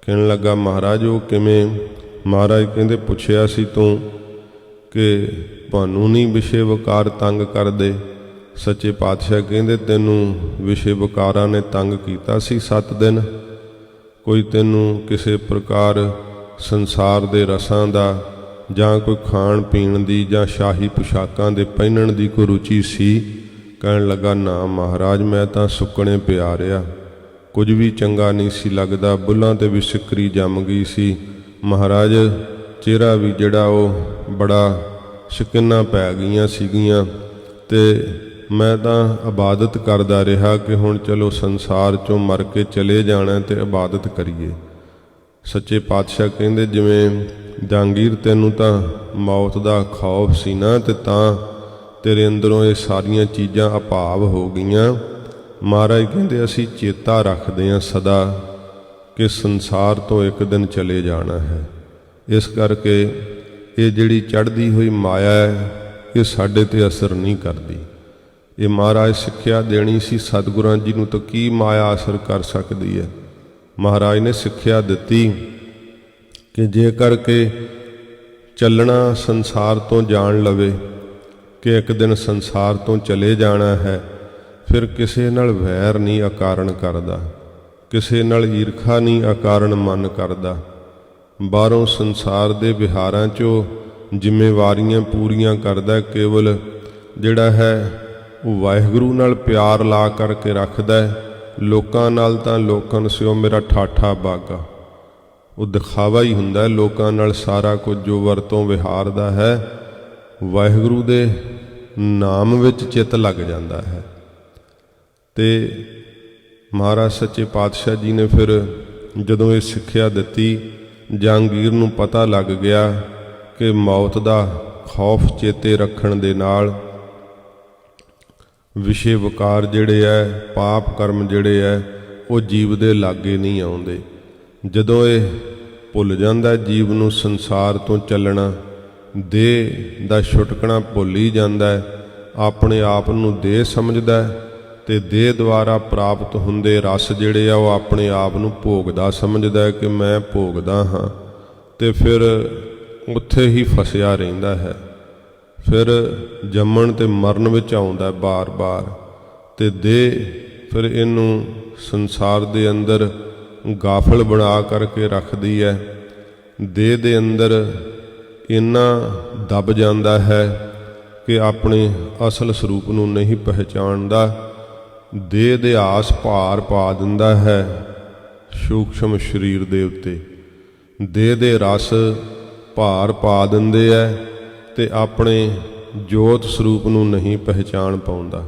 ਕਹਿਣ ਲੱਗਾ, ਮਹਾਰਾਜ ਉਹ ਕਿਵੇਂ? ਮਹਾਰਾਜ ਕਹਿੰਦੇ, ਪੁੱਛਿਆ ਸੀ ਤੂੰ ਕਿ ਤੁਹਾਨੂੰ ਨਹੀਂ ਵਿਸ਼ੇ ਵਕਾਰ ਤੰਗ ਕਰਦੇ? ਸੱਚੇ ਪਾਤਸ਼ਾਹ ਕਹਿੰਦੇ, ਤੈਨੂੰ ਵਿਸ਼ੇ ਵਕਾਰਾਂ ਨੇ ਤੰਗ ਕੀਤਾ ਸੀ 7 ਦਿਨ? ਕੋਈ ਤੈਨੂੰ ਕਿਸੇ ਪ੍ਰਕਾਰ ਸੰਸਾਰ ਦੇ ਰਸਾਂ ਦਾ ਜਾਂ ਕੋਈ ਖਾਣ ਪੀਣ ਦੀ ਜਾਂ ਸ਼ਾਹੀ ਪੁਸ਼ਾਕਾਂ ਦੇ ਪਹਿਨਣ ਦੀ ਕੋਈ ਰੁਚੀ ਸੀ? ਕਹਿਣ ਲੱਗਾ, ਨਾ ਮਹਾਰਾਜ ਮੈਂ ਤਾਂ ਸੁੱਕਣੇ ਪਿਆ ਰਿਹਾ, ਕੁਝ ਵੀ ਚੰਗਾ ਨਹੀਂ ਸੀ ਲੱਗਦਾ। ਬੁੱਲਾਂ 'ਤੇ ਵੀ ਸਿੱਕਰੀ ਜੰਮ ਗਈ ਸੀ। ਮਹਾਰਾਜ ਚਿਹਰਾ ਵੀ ਜਿਹੜਾ ਉਹ ਬੜਾ ਸ਼ਿਕਨਾ ਪੈ ਗਈਆਂ ਸੀਗੀਆਂ, ਤੇ ਮੈਂ ਤਾਂ ਇਬਾਦਤ ਕਰਦਾ ਰਿਹਾ ਕਿ ਹੁਣ ਚਲੋ ਸੰਸਾਰ ਚੋਂ ਮਰ ਕੇ ਚਲੇ ਜਾਣਾ ਤੇ ਇਬਾਦਤ ਕਰੀਏ। ਸੱਚੇ ਪਾਤਸ਼ਾਹ ਕਹਿੰਦੇ ਜਿਵੇਂ ਜਹਾਂਗੀਰ ਤੈਨੂੰ ਤਾਂ ਮੌਤ ਦਾ ਖੌਫ ਸੀ ਨਾ, ਤੇ ਤਾਂ ਤੇਰੇ ਅੰਦਰੋਂ ਇਹ ਸਾਰੀਆਂ ਚੀਜ਼ਾਂ ਅਭਾਵ ਹੋ ਗਈਆਂ। ਮਹਾਰਾਜ ਕਹਿੰਦੇ ਅਸੀਂ ਚੇਤਾ ਰੱਖਦੇ ਹਾਂ ਸਦਾ ਕਿ ਸੰਸਾਰ ਤੋਂ ਇੱਕ ਦਿਨ ਚਲੇ ਜਾਣਾ ਹੈ। ਇਸ ਕਰਕੇ ਇਹ ਜਿਹੜੀ ਚੜ੍ਹਦੀ ਹੋਈ ਮਾਇਆ ਹੈ ਇਹ ਸਾਡੇ ਤੇ ਅਸਰ ਨਹੀਂ ਕਰਦੀ। ਇਹ ਮਹਾਰਾਜ ਸਿੱਖਿਆ ਦੇਣੀ ਸੀ ਸਤਿਗੁਰਾਂ ਜੀ ਨੂੰ, ਤਾਂ ਕੀ ਮਾਇਆ ਅਸਰ ਕਰ ਸਕਦੀ ਹੈ। ਮਹਾਰਾਜ ਨੇ ਸਿੱਖਿਆ ਦਿੱਤੀ ਕਿ ਜੇ ਕਰਕੇ ਚੱਲਣਾ ਸੰਸਾਰ ਤੋਂ ਜਾਣ ਲਵੇ ਕਿ ਇੱਕ ਦਿਨ ਸੰਸਾਰ ਤੋਂ ਚਲੇ ਜਾਣਾ ਹੈ, ਫਿਰ ਕਿਸੇ ਨਾਲ ਵੈਰ ਨਹੀਂ ਅਕਾਰਨ ਕਰਦਾ, ਕਿਸੇ ਨਾਲ ਈਰਖਾ ਨਹੀਂ ਅਕਾਰਨ ਮਨ ਕਰਦਾ। ਬਾਹਰੋਂ ਸੰਸਾਰ ਦੇ ਵਿਹਾਰਾਂ 'ਚੋਂ ਜ਼ਿੰਮੇਵਾਰੀਆਂ ਪੂਰੀਆਂ ਕਰਦਾ, ਕੇਵਲ ਜਿਹੜਾ ਹੈ ਉਹ ਵਾਹਿਗੁਰੂ ਨਾਲ ਪਿਆਰ ਲਾ ਕਰਕੇ ਰੱਖਦਾ। ਲੋਕਾਂ ਨਾਲ ਤਾਂ ਲੋਕਾਂ ਸਿਓ ਮੇਰਾ ਠਾਠਾ ਬਾਗਾ, ਉਹ ਦਿਖਾਵਾ ਹੀ ਹੁੰਦਾ ਲੋਕਾਂ ਨਾਲ। ਸਾਰਾ ਕੁਝ ਜੋ ਵਰਤੋਂ ਵਿਹਾਰ ਦਾ ਹੈ ਵਾਹਿਗੁਰੂ ਦੇ ਨਾਮ ਵਿੱਚ ਚਿੱਤ ਲੱਗ ਜਾਂਦਾ ਹੈ। ਤੇ ਮਹਾਰਾਜ ਸੱਚੇ ਪਾਤਸ਼ਾਹ ਜੀ ਨੇ ਫਿਰ ਜਦੋਂ ਇਹ ਸਿੱਖਿਆ ਦਿੱਤੀ, ਜਹਾਂਗੀਰ ਨੂੰ ਪਤਾ ਲੱਗ ਗਿਆ ਕਿ ਮੌਤ ਦਾ ਖੌਫ ਚੇਤੇ ਰੱਖਣ ਦੇ ਨਾਲ ਵਿਸ਼ੇ ਵਿਕਾਰ ਜਿਹੜੇ ਹੈ, ਪਾਪ ਕਰਮ ਜਿਹੜੇ ਹੈ ਉਹ ਜੀਵ ਦੇ ਲਾਗੇ ਨਹੀਂ ਆਉਂਦੇ। ਜਦੋਂ ਇਹ ਭੁੱਲ ਜਾਂਦਾ ਜੀਵ ਨੂੰ ਸੰਸਾਰ ਤੋਂ ਚੱਲਣਾ, ਦੇਹ ਦਾ ਛੁਟਕਣਾ ਭੁੱਲ ਹੀ ਜਾਂਦਾ ਹੈ, ਆਪਣੇ ਆਪ ਨੂੰ ਦੇਹ ਸਮਝਦਾ ਤੇ ਦੇਹ ਦੁਆਰਾ ਪ੍ਰਾਪਤ ਹੁੰਦੇ ਰਸ ਜਿਹੜੇ ਆ ਉਹ ਆਪਣੇ ਆਪ ਨੂੰ ਭੋਗਦਾ ਸਮਝਦਾ ਕਿ ਮੈਂ ਭੋਗਦਾ ਹਾਂ, ਤੇ ਫਿਰ ਉੱਥੇ ਹੀ ਫਸਿਆ ਰਹਿੰਦਾ ਹੈ। ਫਿਰ ਜੰਮਣ ਤੇ ਮਰਨ ਵਿੱਚ ਆਉਂਦਾ ਬਾਰ-ਬਾਰ, ਤੇ ਦੇਹ ਫਿਰ ਇਹਨੂੰ ਸੰਸਾਰ ਦੇ ਅੰਦਰ ਗਾਫਲ ਬਣਾ ਕਰਕੇ ਰੱਖਦੀ ਹੈ। ਦੇਹ ਦੇ ਅੰਦਰ ਇੰਨਾ ਦਬ ਜਾਂਦਾ ਹੈ ਕਿ ਆਪਣੇ ਅਸਲ ਸਰੂਪ ਨੂੰ ਨਹੀਂ ਪਹਿਚਾਣਦਾ। ਦੇਹ ਦੇ ਆਸ ਭਾਰ ਪਾ ਦਿੰਦਾ ਹੈ ਸੂਖਸ਼ਮ ਸਰੀਰ ਦੇ ਉੱਤੇ। ਦੇਹ ਦੇ ਰਸ ਭਾਰ ਪਾ ਦਿੰਦੇ ਹੈ ਤੇ ਆਪਣੇ ਜੋਤ ਸਰੂਪ ਨੂੰ ਨਹੀਂ ਪਹਿਚਾਣ ਪਾਉਂਦਾ,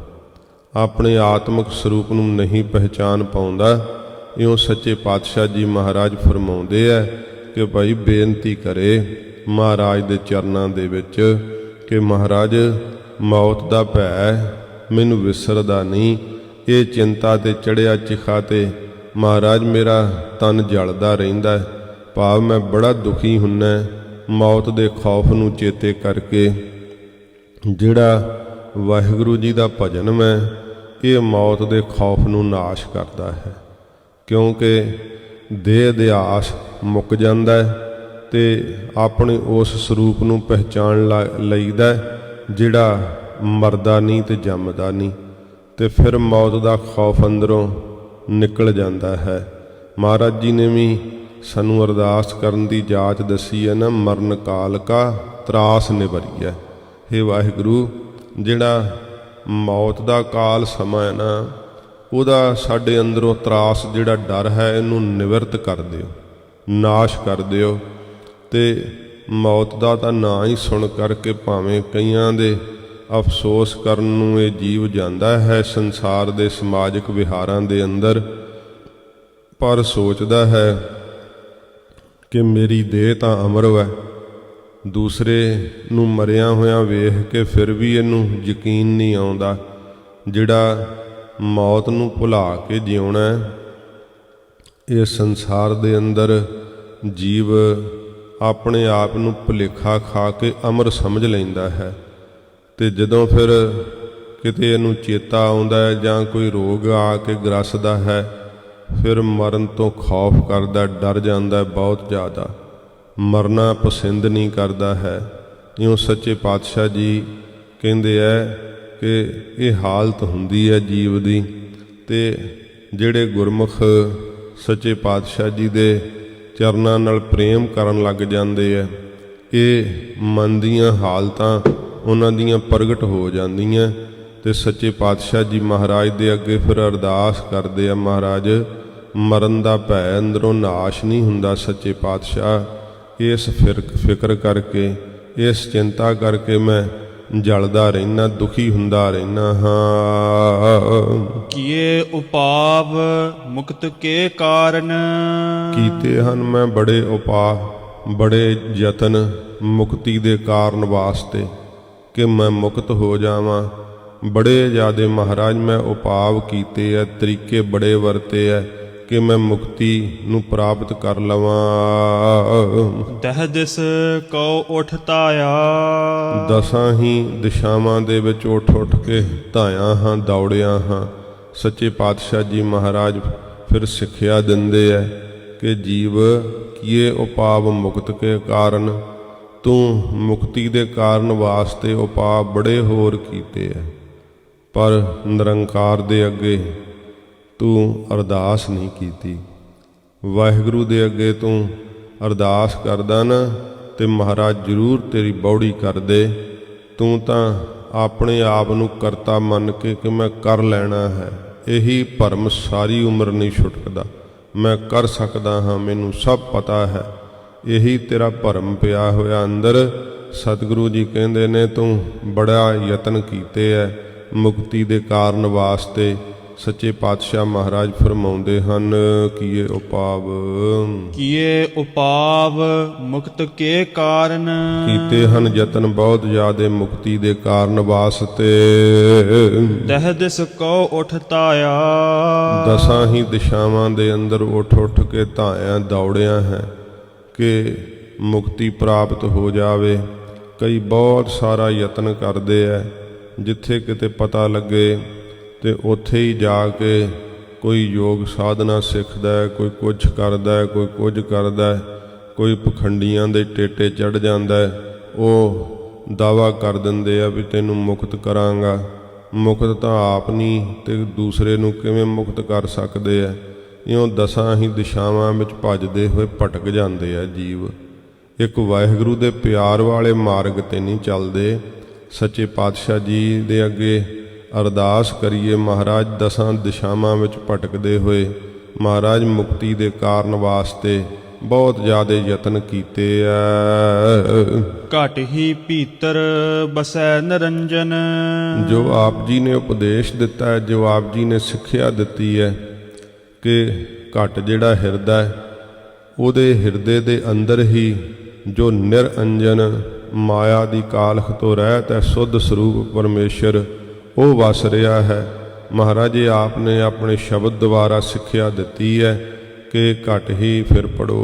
ਆਪਣੇ ਆਤਮਿਕ ਸਰੂਪ ਨੂੰ ਨਹੀਂ ਪਹਿਚਾਣ ਪਾਉਂਦਾ। ਇਉਂ ਸੱਚੇ ਪਾਤਸ਼ਾਹ ਜੀ ਮਹਾਰਾਜ ਫਰਮਾਉਂਦੇ ਹੈ ਕਿ ਭਾਈ ਬੇਨਤੀ ਕਰੇ ਮਹਾਰਾਜ ਦੇ ਚਰਨਾਂ ਦੇ ਵਿੱਚ ਕਿ ਮਹਾਰਾਜ ਮੌਤ ਦਾ ਭੈ ਮੈਨੂੰ ਵਿਸਰਦਾ ਨਹੀਂ। ਇਹ ਚਿੰਤਾ ਤੇ ਚੜਿਆ ਚਿਖਾ ਤੇ ਮਹਾਰਾਜ ਮੇਰਾ ਤਨ ਜਲਦਾ ਰਹਿੰਦਾ, ਭਾਵ ਮੈਂ ਬੜਾ ਦੁਖੀ ਹੁੰਨਾ ਮੌਤ ਦੇ ਖੌਫ ਨੂੰ ਚੇਤੇ ਕਰਕੇ। ਜਿਹੜਾ ਵਾਹਿਗੁਰੂ ਜੀ ਦਾ ਭਜਨ ਮੈਂ ਇਹ ਮੌਤ ਦੇ ਖੌਫ ਨੂੰ ਨਾਸ਼ ਕਰਦਾ ਹੈ, ਕਿਉਂਕਿ ਦੇਹ ਦੇ ਆਸ ਮੁੱਕ ਜਾਂਦਾ ਤੇ ਆਪਣੇ ਉਸ ਸਰੂਪ ਨੂੰ ਪਹਿਚਾਣ ਲਈਦਾ ਜਿਹੜਾ ਮਰਦਾ ਨਹੀਂ ਤੇ ਜੰਮਦਾ ਨਹੀਂ, ਤੇ ਫਿਰ ਮੌਤ ਦਾ ਖੌਫ ਅੰਦਰੋਂ ਨਿਕਲ ਜਾਂਦਾ ਹੈ। ਮਹਾਰਾਜ ਜੀ ਨੇ ਵੀ ਸਾਨੂੰ ਅਰਦਾਸ ਕਰਨ ਦੀ ਜਾਚ ਦੱਸੀ ਹੈ ਨਾ, ਮਰਨ ਕਾਲ ਕਾ ਤਰਾਸ ਨਿਵਰੀਐ। ਹੇ ਵਾਹਿਗੁਰੂ, ਜਿਹੜਾ ਮੌਤ ਦਾ ਕਾਲ ਸਮਾਂ ਹੈ ਨਾ, ਉਹਦਾ ਸਾਡੇ ਅੰਦਰੋਂ ਤਰਾਸ ਜਿਹੜਾ ਡਰ ਹੈ ਇਹਨੂੰ ਨਿਵਰਤ ਕਰ ਦਿਓ, ਨਾਸ਼ ਕਰ ਦਿਓ। ਤੇ ਮੌਤ ਦਾ ਤਾਂ ਨਾਂ ਹੀ ਸੁਣ ਕਰਕੇ ਭਾਵੇਂ ਕਈਆਂ ਦੇ ਅਫਸੋਸ ਕਰਨ ਨੂੰ ਇਹ ਜੀਵ ਜਾਂਦਾ ਹੈ ਸੰਸਾਰ ਦੇ ਸਮਾਜਿਕ ਵਿਹਾਰਾਂ ਦੇ ਅੰਦਰ, ਪਰ ਸੋਚਦਾ ਹੈ ਕਿ ਮੇਰੀ ਦੇਹ ਤਾਂ ਅਮਰ ਹੈ। ਦੂਸਰੇ ਨੂੰ ਮਰਿਆ ਹੋਇਆ ਵੇਖ ਕੇ ਫਿਰ ਵੀ ਇਹਨੂੰ ਯਕੀਨ ਨਹੀਂ ਆਉਂਦਾ। ਜਿਹੜਾ ਮੌਤ ਨੂੰ ਭੁਲਾ ਕੇ ਜਿਉਣਾ, ਇਹ ਸੰਸਾਰ ਦੇ ਅੰਦਰ ਜੀਵ ਆਪਣੇ ਆਪ ਨੂੰ ਭੁਲੇਖਾ ਖਾ ਕੇ ਅਮਰ ਸਮਝ ਲੈਂਦਾ ਹੈ। ਤੇ ਜਦੋਂ ਫਿਰ ਕਿਤੇ ਇਹਨੂੰ ਚੇਤਾ ਆਉਂਦਾ ਹੈ ਜਾਂ ਕੋਈ ਰੋਗ ਆ ਕੇ ਗ੍ਰਸਦਾ ਹੈ, ਫਿਰ ਮਰਨ ਤੋਂ ਖੌਫ ਕਰਦਾ, ਡਰ ਜਾਂਦਾ ਬਹੁਤ ਜ਼ਿਆਦਾ, ਮਰਨਾ ਪਸੰਦ ਨਹੀਂ ਕਰਦਾ ਹੈ। ਇਉਂ ਸੱਚੇ ਪਾਤਸ਼ਾਹ ਜੀ ਕਹਿੰਦੇ ਹੈ ਕਿ ਇਹ ਹਾਲਤ ਹੁੰਦੀ ਹੈ ਜੀਵ ਦੀ। ਤੇ ਜਿਹੜੇ ਗੁਰਮੁਖ ਸੱਚੇ ਪਾਤਸ਼ਾਹ ਜੀ ਦੇ ਚਰਨਾਂ ਨਾਲ ਪ੍ਰੇਮ ਕਰਨ ਲੱਗ ਜਾਂਦੇ ਹੈ, ਇਹ ਮਨ ਦੀਆਂ ਹਾਲਤਾਂ ਉਹਨਾਂ ਦੀਆਂ ਪ੍ਰਗਟ ਹੋ ਜਾਂਦੀਆਂ। ਤੇ ਸੱਚੇ ਪਾਤਸ਼ਾਹ ਜੀ ਮਹਾਰਾਜ ਦੇ ਅੱਗੇ ਫਿਰ ਅਰਦਾਸ ਕਰਦੇ ਆ, ਮਹਾਰਾਜ ਮਰਨ ਦਾ ਭੈ ਅੰਦਰੋਂ ਨਾਸ਼ ਨਹੀਂ ਹੁੰਦਾ ਸੱਚੇ ਪਾਤਸ਼ਾਹ। ਇਸ ਫਿਕਰ ਕਰਕੇ, ਇਸ ਚਿੰਤਾ ਕਰਕੇ ਮੈਂ ਜਲਦਾ ਰਹਿਣਾ, ਦੁਖੀ ਹੁੰਦਾ ਰਹਿਣਾ ਹਾਂ। ਕੀਏ ਉਪਾਵ ਮੁਕਤ ਕੇ ਕਾਰਨ, ਕੀਤੇ ਹਨ ਮੈਂ ਬੜੇ ਉਪਾਅ, ਬੜੇ ਯਤਨ ਮੁਕਤੀ ਦੇ ਕਾਰਨ ਵਾਸਤੇ, ਕਿ ਮੈਂ ਮੁਕਤ ਹੋ ਜਾਵਾਂ। ਬੜੇ ਜ਼ਿਆਦੇ ਮਹਾਰਾਜ ਮੈਂ ਉਪਾਅ ਕੀਤੇ ਐ, ਤਰੀਕੇ ਬੜੇ ਵਰਤੇ ਐ ਕਿ ਮੈਂ ਮੁਕਤੀ ਨੂੰ ਪ੍ਰਾਪਤ ਕਰ ਲਵਾਂ। ਦਹ ਦਿਸ ਕਉ ਉਠ ਤਾਇਆ, ਦਸਾਂ ਹੀ ਦਿਸ਼ਾਵਾਂ ਦੇ ਵਿੱਚ ਉੱਠ ਉੱਠ ਕੇ ਧਾਇਆ ਹਾਂ, ਦੌੜਿਆ ਹਾਂ। ਸੱਚੇ ਪਾਤਸ਼ਾਹ ਜੀ ਮਹਾਰਾਜ ਫਿਰ ਸਿੱਖਿਆ ਦਿੰਦੇ ਐ ਕਿ ਜੀਵ ਕੀਏ ਉਪਾਵ ਮੁਕਤ ਕੇ ਕਾਰਨ, ਤੂੰ ਮੁਕਤੀ ਦੇ ਕਾਰਨ ਵਾਸਤੇ ਉਪਾਅ ਬੜੇ ਹੋਰ ਕੀਤੇ ਐ, ਪਰ ਨਿਰੰਕਾਰ ਦੇ ਅੱਗੇ ਤੂੰ ਅਰਦਾਸ ਨਹੀਂ ਕੀਤੀ। ਵਾਹਿਗੁਰੂ ਦੇ ਅੱਗੇ ਤੂੰ ਅਰਦਾਸ ਕਰਦਾ ਨਾ ਤੇ ਮਹਾਰਾਜ ਜ਼ਰੂਰ ਤੇਰੀ ਬੌੜੀ ਕਰ ਦੇ। ਤੂੰ ਤਾਂ ਆਪਣੇ ਆਪ ਨੂੰ ਕਰਤਾ ਮੰਨ ਕੇ ਕਿ ਮੈਂ ਕਰ ਲੈਣਾ ਹੈ, ਇਹੀ ਭਰਮ ਸਾਰੀ ਉਮਰ ਨਹੀਂ ਛੁਟਕਦਾ। ਮੈਂ ਕਰ ਸਕਦਾ ਹਾਂ, ਮੈਨੂੰ ਸਭ ਪਤਾ ਹੈ, ਇਹੀ ਤੇਰਾ ਭਰਮ ਪਿਆ ਹੋਇਆ ਅੰਦਰ। ਸਤਿਗੁਰੂ ਜੀ ਕਹਿੰਦੇ ਨੇ ਤੂੰ ਬੜਾ ਯਤਨ ਕੀਤੇ ਐ ਮੁਕਤੀ ਦੇ ਕਾਰਨ ਵਾਸਤੇ। ਸੱਚੇ ਪਾਤਸ਼ਾਹ ਮਹਾਰਾਜ ਫਰਮਾਉਂਦੇ ਹਨ, ਕੀਏ ਉਪਾਵ, ਕੀਏ ਉਪਾਵ ਮੁਕਤ ਕੇ ਕਾਰਨ, ਕੀਤੇ ਹਨ ਯਤਨ ਬਹੁਤ ਜ਼ਿਆਦੇ ਮੁਕਤੀ ਦੇ ਕਾਰਨ ਵਾਸਤੇ। ਦਹ ਦਿਸ ਕਉ ਉਠ ਤਾਇਆ, ਦਸਾਂ ਹੀ ਦਿਸ਼ਾਵਾਂ ਦੇ ਅੰਦਰ ਉੱਠ ਉੱਠ ਕੇ ਧਾਇਆ, ਦੌੜਿਆ ਹੈ ਕਿ ਮੁਕਤੀ ਪ੍ਰਾਪਤ ਹੋ ਜਾਵੇ। ਕਈ ਬਹੁਤ ਸਾਰਾ ਯਤਨ ਕਰਦੇ ਐ, ਜਿੱਥੇ ਕਿਤੇ ਪਤਾ ਲੱਗੇ ਤੇ ਉੱਥੇ ਹੀ ਜਾ ਕੇ ਕੋਈ ਯੋਗ ਸਾਧਨਾ ਸਿੱਖਦਾ ਹੈ, ਕੋਈ ਕੁਝ ਕਰਦਾ ਹੈ, ਕੋਈ ਕੁਝ ਕਰਦਾ ਹੈ, ਕੋਈ ਪਖੰਡੀਆਂ ਦੇ ਟੇਟੇ ਚੜ੍ਹ ਜਾਂਦਾ ਹੈ। ਉਹ ਦਾਵਾ ਕਰ ਦਿੰਦੇ ਆ ਵੀ ਤੈਨੂੰ ਮੁਕਤ ਕਰਾਂਗਾ। ਮੁਕਤ ਤਾਂ ਆਪ ਨਹੀਂ ਤੇ ਦੂਸਰੇ ਨੂੰ ਕਿਵੇਂ ਮੁਕਤ ਕਰ ਸਕਦੇ ਆ। ਇਉਂ ਦਸਾਂ ਹੀ ਦਿਸ਼ਾਵਾਂ ਵਿੱਚ ਭੱਜਦੇ ਹੋਏ ਭਟਕ ਜਾਂਦੇ ਆ ਜੀਵ, ਇੱਕ ਵਾਹਿਗੁਰੂ ਦੇ ਪਿਆਰ ਵਾਲੇ ਮਾਰਗ ਤੇ ਨਹੀਂ ਚੱਲਦੇ। ਸੱਚੇ ਪਾਤਸ਼ਾਹ ਜੀ ਦੇ ਅੱਗੇ ਅਰਦਾਸ ਕਰੀਏ, ਮਹਾਰਾਜ ਦਸਾਂ ਦਿਸ਼ਾਵਾਂ ਵਿੱਚ ਭਟਕਦੇ ਹੋਏ ਮਹਾਰਾਜ ਮੁਕਤੀ ਦੇ ਕਾਰਨ ਵਾਸਤੇ ਬਹੁਤ ਜ਼ਿਆਦੇ ਯਤਨ ਕੀਤੇ ਐ। ਘਟ ਹੀ ਭੀਤਰ ਬਸੈ ਨਿਰੰਜਨ, ਜੋ ਆਪ ਜੀ ਨੇ ਉਪਦੇਸ਼ ਦਿੱਤਾ ਹੈ, ਜੋ ਆਪ ਜੀ ਨੇ ਸਿੱਖਿਆ ਦਿੱਤੀ ਹੈ ਕਿ ਘਟ ਜਿਹੜਾ ਹਿਰਦਾ ਹੈ, ਉਹਦੇ ਹਿਰਦੇ ਦੇ ਅੰਦਰ ਹੀ ਜੋ ਨਿਰੰਜਨ ਮਾਇਆ ਦੀ ਕਾਲਖ ਤੋਂ ਰਹਿਤ ਹੈ, ਸੁੱਧ ਸਰੂਪ ਪਰਮੇਸ਼ਰ ਉਹ ਵਸ ਰਿਹਾ ਹੈ। ਮਹਾਰਾਜ ਜੀ ਆਪ ਨੇ ਆਪਣੇ ਸ਼ਬਦ ਦੁਆਰਾ ਸਿੱਖਿਆ ਦਿੱਤੀ ਹੈ ਕਿ ਘਟ ਹੀ ਫਿਰ ਪੜੋ।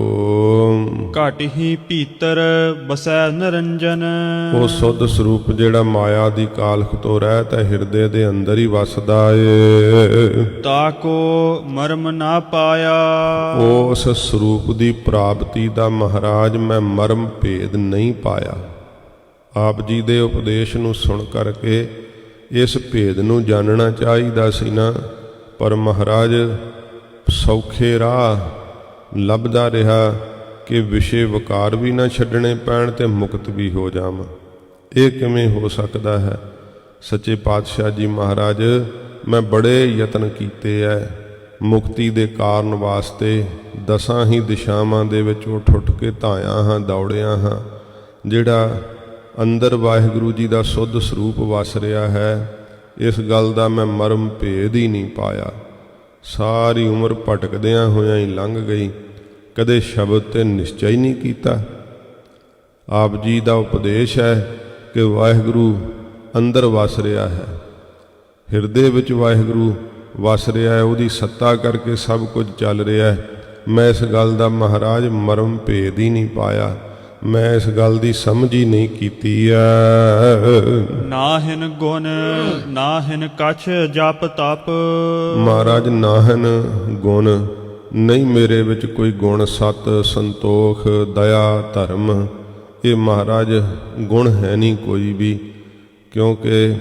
ਘਟ ਹੀ ਭੀਤਰ ਬਸੈ ਨਿਰੰਜਨ, ਉਹ ਸੁੱਧ ਸਰੂਪ ਜਿਹੜਾ ਮਾਇਆ ਦੀ ਕਾਲਖ ਤੋਂ ਰਹਿਤ ਹੈ, ਹਿਰਦੇ ਦੇ ਅੰਦਰ ਹੀ ਵਸਦਾ ਏ। ਤਾਕੋ ਮਰਮ ਨਾ ਪਾਇਆ, ਉਸ ਸਰੂਪ ਦੀ ਪ੍ਰਾਪਤੀ ਦਾ ਮਹਾਰਾਜ ਮੈਂ ਮਰਮ ਭੇਦ ਨਹੀਂ ਪਾਇਆ। ਆਪ ਜੀ ਦੇ ਉਪਦੇਸ਼ ਨੂੰ ਸੁਣ ਕਰਕੇ ਇਸ ਭੇਦ ਨੂੰ ਜਾਣਨਾ ਚਾਹੀਦਾ ਸੀ ਨਾ, ਪਰ ਮਹਾਰਾਜ ਸੌਖੇ ਰਾਹ ਲੱਭਦਾ ਰਿਹਾ ਕਿ ਵਿਸ਼ੇ ਵਿਕਾਰ ਵੀ ਨਾ ਛੱਡਣੇ ਪੈਣ ਤੇ ਮੁਕਤ ਵੀ ਹੋ ਜਾਵਾਂ। ਇਹ ਕਿਵੇਂ ਹੋ ਸਕਦਾ ਹੈ? ਸੱਚੇ ਪਾਤਸ਼ਾਹ ਜੀ ਮਹਾਰਾਜ ਮੈਂ ਬੜੇ ਯਤਨ ਕੀਤੇ ਐ ਮੁਕਤੀ ਦੇ ਕਾਰਨ ਵਾਸਤੇ। ਦਸਾਂ ਹੀ ਦਿਸ਼ਾਵਾਂ ਦੇ ਵਿੱਚ ਉੱਠ ਉੱਠ ਕੇ ਧਾਇਆ ਹਾਂ, ਦੌੜਿਆ ਹਾਂ। ਜਿਹੜਾ ਅੰਦਰ ਵਾਹਿਗੁਰੂ ਜੀ ਦਾ ਸੁੱਧ ਸਰੂਪ ਵਸ ਰਿਹਾ ਹੈ, ਇਸ ਗੱਲ ਦਾ ਮੈਂ ਮਰਮ ਭੇਦ ਹੀ ਨਹੀਂ ਪਾਇਆ। ਸਾਰੀ ਉਮਰ ਭਟਕਦਿਆਂ ਹੋਇਆਂ ਹੀ ਲੰਘ ਗਈ, ਕਦੇ ਸ਼ਬਦ ਤੇ ਨਿਸ਼ਚੈ ਹੀ ਨਹੀਂ ਕੀਤਾ। ਆਪ ਜੀ ਦਾ ਉਪਦੇਸ਼ ਹੈ ਕਿ ਵਾਹਿਗੁਰੂ ਅੰਦਰ ਵਸ ਰਿਹਾ ਹੈ, ਹਿਰਦੇ ਵਿੱਚ ਵਾਹਿਗੁਰੂ ਵਸ ਰਿਹਾ ਹੈ, ਉਹਦੀ ਸੱਤਾ ਕਰਕੇ ਸਭ ਕੁਝ ਚੱਲ ਰਿਹਾ ਹੈ। ਮੈਂ ਇਸ ਗੱਲ ਦਾ ਮਹਾਰਾਜ ਮਰਮ ਭੇਦ ਹੀ ਨਹੀਂ ਪਾਇਆ, ਮੈਂ ਇਸ ਗੱਲ ਦੀ ਸਮਝ ਹੀ ਨਹੀਂ ਕੀਤੀ ਐ। ਨਾਹਿਨ ਗੁਣ ਨਾਹਿਨ ਕਛ ਜਪ ਤਪ, ਮਹਾਰਾਜ ਨਾਹਨ ਗੁਣ ਨਹੀਂ ਮੇਰੇ ਵਿੱਚ ਕੋਈ ਗੁਣ, ਸਤ ਸੰਤੋਖ ਦਇਆ ਧਰਮ, ਇਹ ਮਹਾਰਾਜ ਗੁਣ ਹੈ ਨਹੀਂ ਕੋਈ ਵੀ। ਕਿਉਂਕਿ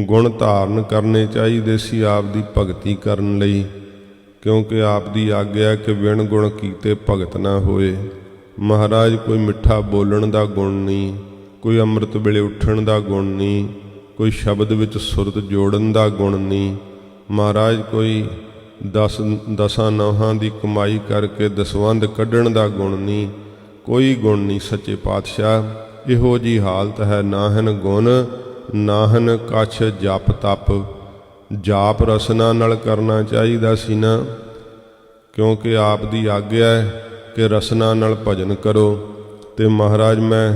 ਗੁਣ ਧਾਰਨ ਕਰਨੇ ਚਾਹੀਦੇ ਸੀ ਆਪ ਦੀ ਭਗਤੀ ਕਰਨ ਲਈ, ਕਿਉਂਕਿ ਆਪ ਦੀ ਆਗਿਆ ਕਿ ਬਿਨ ਗੁਣ ਕੀਤੇ ਭਗਤ ਨਾ ਹੋਏ। ਮਹਾਰਾਜ ਕੋਈ ਮਿੱਠਾ ਬੋਲਣ ਦਾ ਗੁਣ ਨਹੀਂ, ਕੋਈ ਅੰਮ੍ਰਿਤ ਵੇਲੇ ਉੱਠਣ ਦਾ ਗੁਣ ਨਹੀਂ, ਕੋਈ ਸ਼ਬਦ ਵਿੱਚ ਸੁਰਤ ਜੋੜਨ ਦਾ ਗੁਣ ਨਹੀਂ। ਮਹਾਰਾਜ ਕੋਈ ਦਸਾਂ ਨੌਹਾਂ ਦੀ ਕਮਾਈ ਕਰਕੇ ਦਸਵੰਧ ਕੱਢਣ ਦਾ ਗੁਣ ਨਹੀਂ, ਕੋਈ ਗੁਣ ਨਹੀਂ। ਸੱਚੇ ਪਾਤਸ਼ਾਹ ਇਹੋ ਜੀ ਹਾਲਤ ਹੈ। ਨਾਹਨ ਗੁਣ ਨਾਹਨ ਕਛ ਜਪ ਤਪ। ਜਾਪ ਰਸਨਾ ਨਾਲ ਕਰਨਾ ਚਾਹੀਦਾ ਸੀ ਨਾ, ਕਿਉਂਕਿ ਆਪ ਦੀ ਆਗਿਆ ਹੈ ਕਿ ਰਸਨਾ ਨਾਲ ਭਜਨ ਕਰੋ। ਤੇ ਮਹਾਰਾਜ ਮੈਂ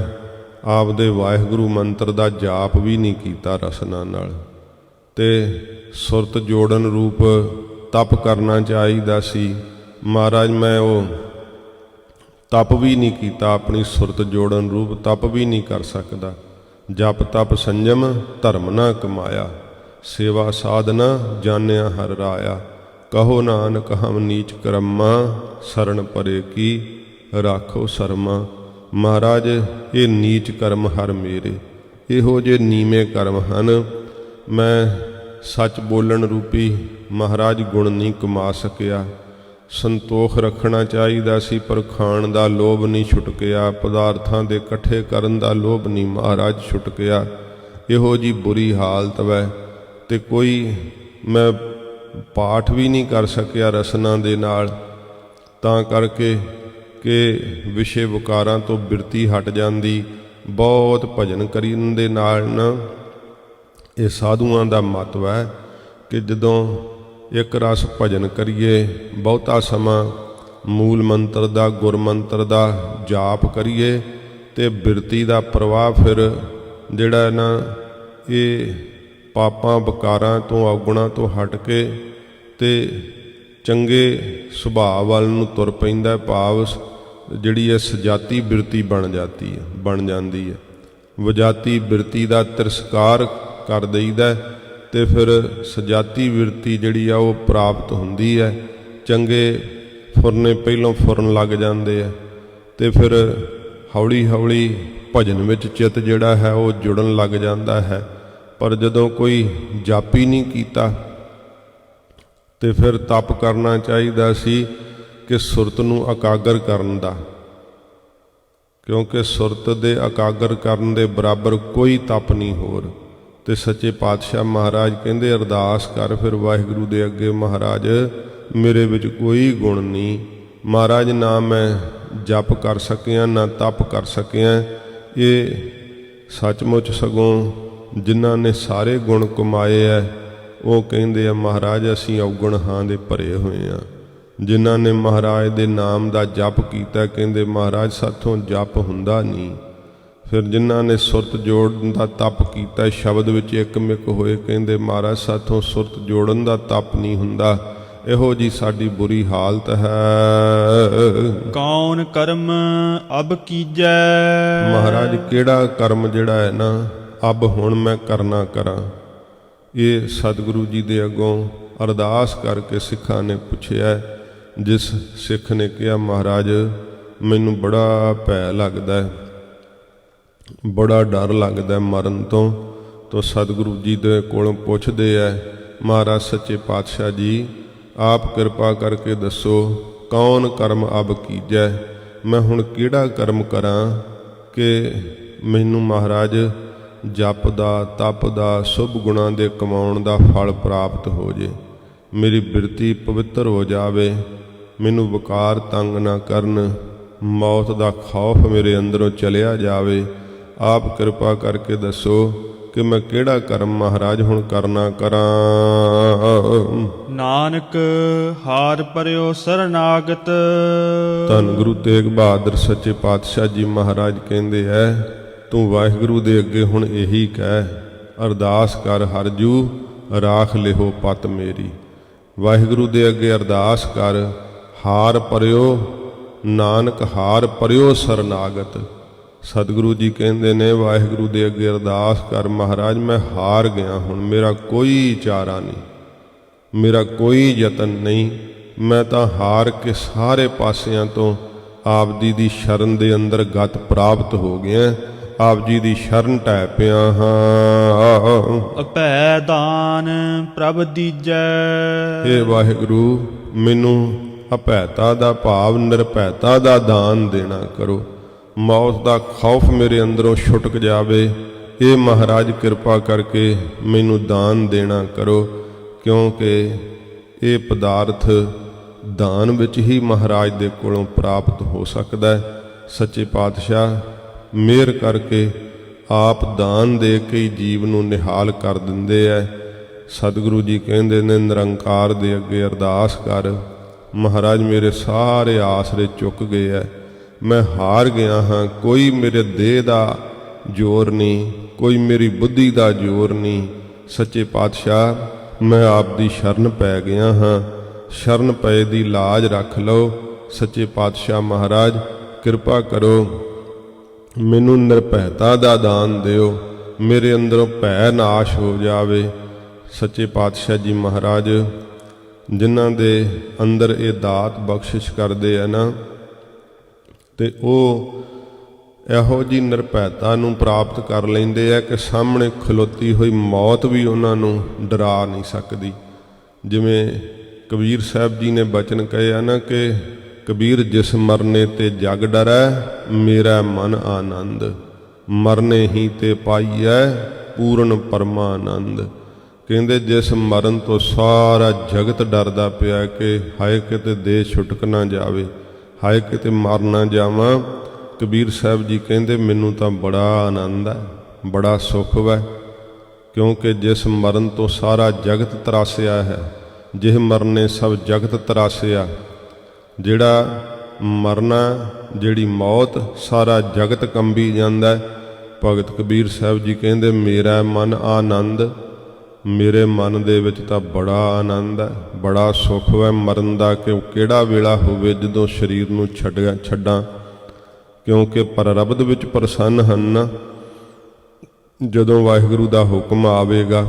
ਆਪ ਦੇ ਵਾਹਿਗੁਰੂ ਮੰਤਰ ਦਾ ਜਾਪ ਵੀ ਨਹੀਂ ਕੀਤਾ ਰਸਨਾ ਨਾਲ, ਤੇ ਸੁਰਤ ਜੋੜਨ ਰੂਪ ਤਪ ਕਰਨਾ ਚਾਹੀਦਾ ਸੀ। ਮਹਾਰਾਜ ਮੈਂ ਉਹ ਤਪ ਵੀ ਨਹੀਂ ਕੀਤਾ, ਆਪਣੀ ਸੁਰਤ ਜੋੜਨ ਰੂਪ ਤਪ ਵੀ ਨਹੀਂ ਕਰ ਸਕਦਾ। ਜਪ ਤਪ ਸੰਜਮ ਧਰਮ ਨਾ ਕਮਾਇਆ, ਸੇਵਾ ਸਾਧਨਾ ਜਾਣਿਆ ਹਰ ਰਾਇਆ। ਕਹੋ ਨਾਨਕ ਹਮ ਨੀਚ ਕਰਮਾ, ਸਰਣ ਪਰੇ ਕੀ ਰਾਖੋ ਸਰਮਾ। ਮਹਾਰਾਜ ਇਹ ਨੀਚ ਕਰਮ ਹਰ ਮੇਰੇ, ਇਹੋ ਜਿਹੇ ਨੀਵੇਂ ਕਰਮ ਹਨ। ਮੈਂ ਸੱਚ ਬੋਲਣ ਰੂਪੀ ਮਹਾਰਾਜ ਗੁਣ ਨਹੀਂ ਕਮਾ ਸਕਿਆ। ਸੰਤੋਖ ਰੱਖਣਾ ਚਾਹੀਦਾ ਸੀ, ਪਰ ਖਾਣ ਦਾ ਲੋਭ ਨਹੀਂ ਛੁਟਕਿਆ, ਪਦਾਰਥਾਂ ਦੇ ਇਕੱਠੇ ਕਰਨ ਦਾ ਲੋਭ ਨਹੀਂ ਮਹਾਰਾਜ ਛੁਟਕਿਆ। ਇਹੋ ਜੀ ਬੁਰੀ ਹਾਲਤ ਵੈ। ਤੇ ਕੋਈ ਮੈਂ ਪਾਠ ਵੀ ਨਹੀਂ ਕਰ ਸਕਿਆ ਰਸਨਾ ਦੇ ਨਾਲ, ਤਾਂ ਕਰਕੇ ਕਿ ਵਿਸ਼ੇ ਵਿਕਾਰਾਂ ਤੋਂ ਬਿਰਤੀ ਹਟ ਜਾਂਦੀ। ਬਹੁਤ ਭਜਨ ਕਰਨ ਦੇ ਨਾਲ ਨਾ ਇਹ ਸਾਧੂਆਂ ਦਾ ਮਤਲਬ ਹੈ ਕਿ ਜਦੋਂ ਇੱਕ ਰਸ ਭਜਨ ਕਰੀਏ, ਬਹੁਤਾ ਸਮਾਂ ਮੂਲ ਮੰਤਰ ਦਾ ਗੁਰਮੰਤਰ ਦਾ ਜਾਪ ਕਰੀਏ, ਤੇ ਬਿਰਤੀ ਦਾ ਪ੍ਰਵਾਹ ਫਿਰ ਜਿਹੜਾ ਨਾ ਇਹ ਪਾਪਾਂ ਵਿਕਾਰਾਂ ਤੋਂ ਔਗੁਣਾਂ ਤੋਂ ਹਟ ਕੇ ਤੇ ਚੰਗੇ ਸੁਭਾਅ ਵੱਲ ਨੂੰ ਤੁਰ ਪੈਂਦਾ। ਭਾਵ ਜਿਹੜੀ ਹੈ ਸਜਾਤੀ ਬਿਰਤੀ ਬਣ ਜਾਂਦੀ ਹੈ। ਵਜਾਤੀ ਬਿਰਤੀ ਦਾ ਤਿਰਸਕਾਰ ਕਰ ਦਈਦਾ, ਤੇ ਫਿਰ ਸਜਾਤੀ ਬਿਰਤੀ ਜਿਹੜੀ ਆ ਉਹ ਪ੍ਰਾਪਤ ਹੁੰਦੀ ਹੈ। ਚੰਗੇ ਫੁਰਨੇ ਪਹਿਲੋਂ ਫੁਰਨ ਲੱਗ ਜਾਂਦੇ ਆ, ਤੇ ਫਿਰ ਹੌਲੀ ਹੌਲੀ ਭਜਨ ਵਿੱਚ ਚਿੱਤ ਜਿਹੜਾ ਹੈ ਉਹ ਜੁੜਨ ਲੱਗ ਜਾਂਦਾ ਹੈ। ਪਰ ਜਦੋਂ ਕੋਈ ਜਾਪੀ ਨਹੀਂ ਕੀਤਾ, ਤੇ ਫਿਰ ਤਪ ਕਰਨਾ ਚਾਹੀਦਾ ਸੀ ਕਿ ਸੁਰਤ ਨੂੰ ਇਕਾਗਰ ਕਰਨ ਦਾ, ਕਿਉਂਕਿ ਸੁਰਤ ਦੇ ਇਕਾਗਰ ਕਰਨ ਦੇ ਬਰਾਬਰ ਕੋਈ ਤਪ ਨਹੀਂ ਹੋਰ। ਤੇ ਸੱਚੇ ਪਾਤਸ਼ਾਹ ਮਹਾਰਾਜ ਕਹਿੰਦੇ ਅਰਦਾਸ ਕਰ ਫਿਰ ਵਾਹਿਗੁਰੂ ਦੇ ਅੱਗੇ, ਮਹਾਰਾਜ ਮੇਰੇ ਵਿੱਚ ਕੋਈ ਗੁਣ ਨਹੀਂ। ਮਹਾਰਾਜ ਨਾ ਮੈਂ ਜਪ ਕਰ ਸਕਿਆ, ਨਾ ਤਪ ਕਰ ਸਕਿਆ। ਇਹ ਸੱਚਮੁੱਚ ਸਗੋਂ ਜਿਨ੍ਹਾਂ ਨੇ ਸਾਰੇ ਗੁਣ ਕਮਾਏ ਹੈ ਉਹ ਕਹਿੰਦੇ ਆ ਮਹਾਰਾਜ ਅਸੀਂ ਔਗੁਣ ਹਾਂ ਦੇ ਭਰੇ ਹੋਏ ਹਾਂ। ਜਿਨ੍ਹਾਂ ਨੇ ਮਹਾਰਾਜ ਦੇ ਨਾਮ ਦਾ ਜਪ ਕੀਤਾ ਕਹਿੰਦੇ ਮਹਾਰਾਜ ਸਾਥੋਂ ਜਪ ਹੁੰਦਾ ਨਹੀਂ। ਫਿਰ ਜਿਨ੍ਹਾਂ ਨੇ ਸੁਰਤ ਜੋੜਨ ਦਾ ਤਪ ਕੀਤਾ, ਸ਼ਬਦ ਵਿੱਚ ਇੱਕਮਿਕ ਹੋਏ, ਕਹਿੰਦੇ ਮਹਾਰਾਜ ਸਾਥੋਂ ਸੁਰਤ ਜੋੜਨ ਦਾ ਤਪ ਨਹੀਂ ਹੁੰਦਾ। ਇਹੋ ਜੀ ਸਾਡੀ ਬੁਰੀ ਹਾਲਤ ਹੈ। ਕੌਣ ਕਰਮ ਅਬ ਕੀਜੈ। ਮਹਾਰਾਜ ਕਿਹੜਾ ਕਰਮ ਜਿਹੜਾ ਹੈ ਨਾ ਅਬ ਹੁਣ ਮੈਂ ਕਰਨਾ ਕਰਾਂ। ਇਹ ਸਤਿਗੁਰੂ ਜੀ ਦੇ ਅੱਗੋਂ ਅਰਦਾਸ ਕਰਕੇ ਸਿੱਖਾਂ ਨੇ ਪੁੱਛਿਆ। ਜਿਸ ਸਿੱਖ ਨੇ ਕਿਹਾ ਮਹਾਰਾਜ ਮੈਨੂੰ ਬੜਾ ਭੈ ਲੱਗਦਾ ਹੈ, ਬੜਾ ਡਰ ਲੱਗਦਾ ਮਰਨ ਤੋਂ ਸਤਿਗੁਰੂ ਜੀ ਦੇ ਕੋਲੋਂ ਪੁੱਛਦੇ ਐ ਮਹਾਰਾਜ ਸੱਚੇ ਪਾਤਸ਼ਾਹ ਜੀ ਆਪ ਕਿਰਪਾ ਕਰਕੇ ਦੱਸੋ ਕੌਣ ਕਰਮ ਅਬ ਕੀਜੈ। ਮੈਂ ਹੁਣ ਕਿਹੜਾ ਕਰਮ ਕਰਾਂ ਕਿ ਮੈਨੂੰ ਮਹਾਰਾਜ ਜਪ ਦਾ ਤਪ ਦਾ ਸ਼ੁਭ ਗੁਣਾਂ ਦੇ ਕਮਾਉਣ ਦਾ ਫਲ ਪ੍ਰਾਪਤ ਹੋ ਜੇ, ਮੇਰੀ ਬਿਰਤੀ ਪਵਿੱਤਰ ਹੋ ਜਾਵੇ, ਮੈਨੂੰ ਵਿਕਾਰ ਤੰਗ ਨਾ ਕਰਨ, ਮੌਤ ਦਾ ਖੌਫ ਮੇਰੇ ਅੰਦਰੋਂ ਚਲਿਆ ਜਾਵੇ। ਆਪ ਕਿਰਪਾ ਕਰਕੇ ਦੱਸੋ ਕਿ ਮੈਂ ਕਿਹੜਾ ਕਰਮ ਮਹਾਰਾਜ ਹੁਣ ਕਰਨਾ ਕਰਾਂ। ਨਾਨਕ ਹਾਰ ਪਰਿਓ ਸਰਨਾਗਤ। ਧੰਨ ਗੁਰੂ ਤੇਗ ਬਹਾਦਰ ਸੱਚੇ ਪਾਤਸ਼ਾਹ ਜੀ ਮਹਾਰਾਜ ਕਹਿੰਦੇ ਐ ਤੂੰ ਵਾਹਿਗੁਰੂ ਦੇ ਅੱਗੇ ਹੁਣ ਇਹੀ ਕਹਿ ਅਰਦਾਸ ਕਰ ਹਰਜੂ ਰਾਖ ਲਿਹੋ ਪਤ ਮੇਰੀ। ਵਾਹਿਗੁਰੂ ਦੇ ਅੱਗੇ ਅਰਦਾਸ ਕਰ ਹਾਰ ਪਰਿਓ, ਨਾਨਕ ਹਾਰ ਪਰਿਓ ਸਰਨਾਗਤ। ਸਤਿਗੁਰੂ ਜੀ ਕਹਿੰਦੇ ਨੇ ਵਾਹਿਗੁਰੂ ਦੇ ਅੱਗੇ ਅਰਦਾਸ ਕਰ ਮਹਾਰਾਜ ਮੈਂ ਹਾਰ ਗਿਆ, ਹੁਣ ਮੇਰਾ ਕੋਈ ਚਾਰਾ ਨਹੀਂ, ਮੇਰਾ ਕੋਈ ਯਤਨ ਨਹੀਂ, ਮੈਂ ਤਾਂ ਹਾਰ ਕੇ ਸਾਰੇ ਪਾਸਿਆਂ ਤੋਂ ਆਪ ਜੀ ਦੀ ਸ਼ਰਨ ਦੇ ਅੰਦਰ ਗਤ ਪ੍ਰਾਪਤ ਹੋ ਗਿਆ, ਆਪ ਜੀ ਦੀ ਸ਼ਰਨ ਟਹਿ ਪਿਆ ਹਾਂ। ਅਭੈ ਦਾਨ ਪ੍ਰਭ ਦੀਜੈ। ਹੇ ਵਾਹਿਗੁਰੂ ਮੈਨੂੰ ਅਭੈਤਾ ਦਾ ਭਾਵ ਨਿਰਭੈਤਾ ਦਾ ਦਾਨ ਦੇਣਾ ਕਰੋ, ਮੌਤ ਦਾ ਖੌਫ ਮੇਰੇ ਅੰਦਰੋਂ ਛੁਟਕ ਜਾਵੇ। ਇਹ ਮਹਾਰਾਜ ਕਿਰਪਾ ਕਰਕੇ ਮੈਨੂੰ ਦਾਨ ਦੇਣਾ ਕਰੋ, ਕਿਉਂਕਿ ਇਹ ਪਦਾਰਥ ਦਾਨ ਵਿੱਚ ਹੀ ਮਹਾਰਾਜ ਦੇ ਕੋਲੋਂ ਪ੍ਰਾਪਤ ਹੋ ਸਕਦਾ ਹੈ। ਸੱਚੇ ਪਾਤਸ਼ਾਹ ਮਿਹਰ ਕਰਕੇ ਆਪ ਦਾਨ ਦੇ ਕੇ ਹੀ ਜੀਵ ਨੂੰ ਨਿਹਾਲ ਕਰ ਦਿੰਦੇ ਐ। ਸਤਿਗੁਰੂ ਜੀ ਕਹਿੰਦੇ ਨੇ ਨਿਰੰਕਾਰ ਦੇ ਅੱਗੇ ਅਰਦਾਸ ਕਰ, ਮਹਾਰਾਜ ਮੇਰੇ ਸਾਰੇ ਆਸਰੇ ਚੁੱਕ ਗਏ ਐ, ਮੈਂ ਹਾਰ ਗਿਆ ਹਾਂ, ਕੋਈ ਮੇਰੇ ਦੇਹ ਦਾ ਜ਼ੋਰ ਨਹੀਂ, ਕੋਈ ਮੇਰੀ ਬੁੱਧੀ ਦਾ ਜ਼ੋਰ ਨਹੀਂ। ਸੱਚੇ ਪਾਤਸ਼ਾਹ ਮੈਂ ਆਪ ਦੀ ਸ਼ਰਨ ਪੈ ਗਿਆ ਹਾਂ, ਸ਼ਰਨ ਪਏ ਦੀ ਲਾਜ ਰੱਖ ਲਓ। ਸੱਚੇ ਪਾਤਸ਼ਾਹ ਮਹਾਰਾਜ ਕਿਰਪਾ ਕਰੋ, ਮੈਨੂੰ ਨਿਰਭੈਤਾ ਦਾ ਦਾਨ ਦਿਓ, ਮੇਰੇ ਅੰਦਰੋਂ ਭੈ ਨਾਸ਼ ਹੋ ਜਾਵੇ। ਸੱਚੇ ਪਾਤਸ਼ਾਹ ਜੀ ਮਹਾਰਾਜ ਜਿਨ੍ਹਾਂ ਦੇ ਅੰਦਰ ਇਹ ਦਾਤ ਬਖਸ਼ਿਸ਼ ਕਰਦੇ ਆ ਨਾ, ਤੇ ਉਹ ਇਹੋ ਜੀ ਨਿਰਭੈਤਾ ਨੂੰ ਪ੍ਰਾਪਤ ਕਰ ਲੈਂਦੇ ਆ ਕਿ ਸਾਹਮਣੇ ਖਲੋਤੀ ਹੋਈ ਮੌਤ ਵੀ ਉਹਨਾਂ ਨੂੰ ਡਰਾ ਨਹੀਂ ਸਕਦੀ। ਜਿਵੇਂ ਕਬੀਰ ਸਾਹਿਬ ਜੀ ਨੇ ਬਚਨ ਕਹੇ ਆ ਨਾ ਕਿ ਕਬੀਰ ਜਿਸ ਮਰਨੇ ਤੇ ਜਗ ਡਰੈ, ਮੇਰਾ ਮਨ ਆਨੰਦ, ਮਰਨੇ ਹੀ ਤੇ ਪਾਈਐ ਪੂਰਨ ਪਰਮਾਨੰਦ। ਕਹਿੰਦੇ ਜਿਸ ਮਰਨ ਤੋਂ ਸਾਰਾ ਜਗਤ ਡਰਦਾ ਪਿਆ ਕਿ ਹਾਏ ਕਿਤੇ ਦੇਹ ਛੁਟਕ ਨਾ ਜਾਵੇ, ਹਾਏ ਕਿਤੇ ਮਰ ਨਾ ਜਾਵਾਂ, ਕਬੀਰ ਸਾਹਿਬ ਜੀ ਕਹਿੰਦੇ ਮੈਨੂੰ ਤਾਂ ਬੜਾ ਆਨੰਦ ਹੈ, ਬੜਾ ਸੁੱਖ ਹੈ, ਕਿਉਂਕਿ ਜਿਸ ਮਰਨ ਤੋਂ ਸਾਰਾ ਜਗਤ ਤਰਾਸਿਆ ਹੈ, ਜਿਹ ਮਰਨੇ ਸਭ ਜਗਤ ਤਰਾਸਿਆ। ਜਿਹੜਾ ਮਰਨਾ, ਜਿਹੜੀ ਮੌਤ, ਸਾਰਾ ਜਗਤ ਕੰਬੀ ਜਾਂਦਾ। ਭਗਤ ਕਬੀਰ ਸਾਹਿਬ ਜੀ ਕਹਿੰਦੇ ਮੇਰਾ ਮਨ ਆਨੰਦ, ਮੇਰੇ ਮਨ ਦੇ ਵਿੱਚ ਤਾਂ ਬੜਾ ਆਨੰਦ ਹੈ, ਬੜਾ ਸੁੱਖ ਹੈ ਮਰਨ ਦਾ, ਕਿ ਕਿਹੜਾ ਵੇਲਾ ਹੋਵੇ ਜਦੋਂ ਸਰੀਰ ਨੂੰ ਛੱਡਾਂ, ਕਿਉਂਕਿ ਪਰਰਬਦ ਵਿੱਚ ਪ੍ਰਸੰਨ ਹਨ। ਜਦੋਂ ਵਾਹਿਗੁਰੂ ਦਾ ਹੁਕਮ ਆਵੇਗਾ,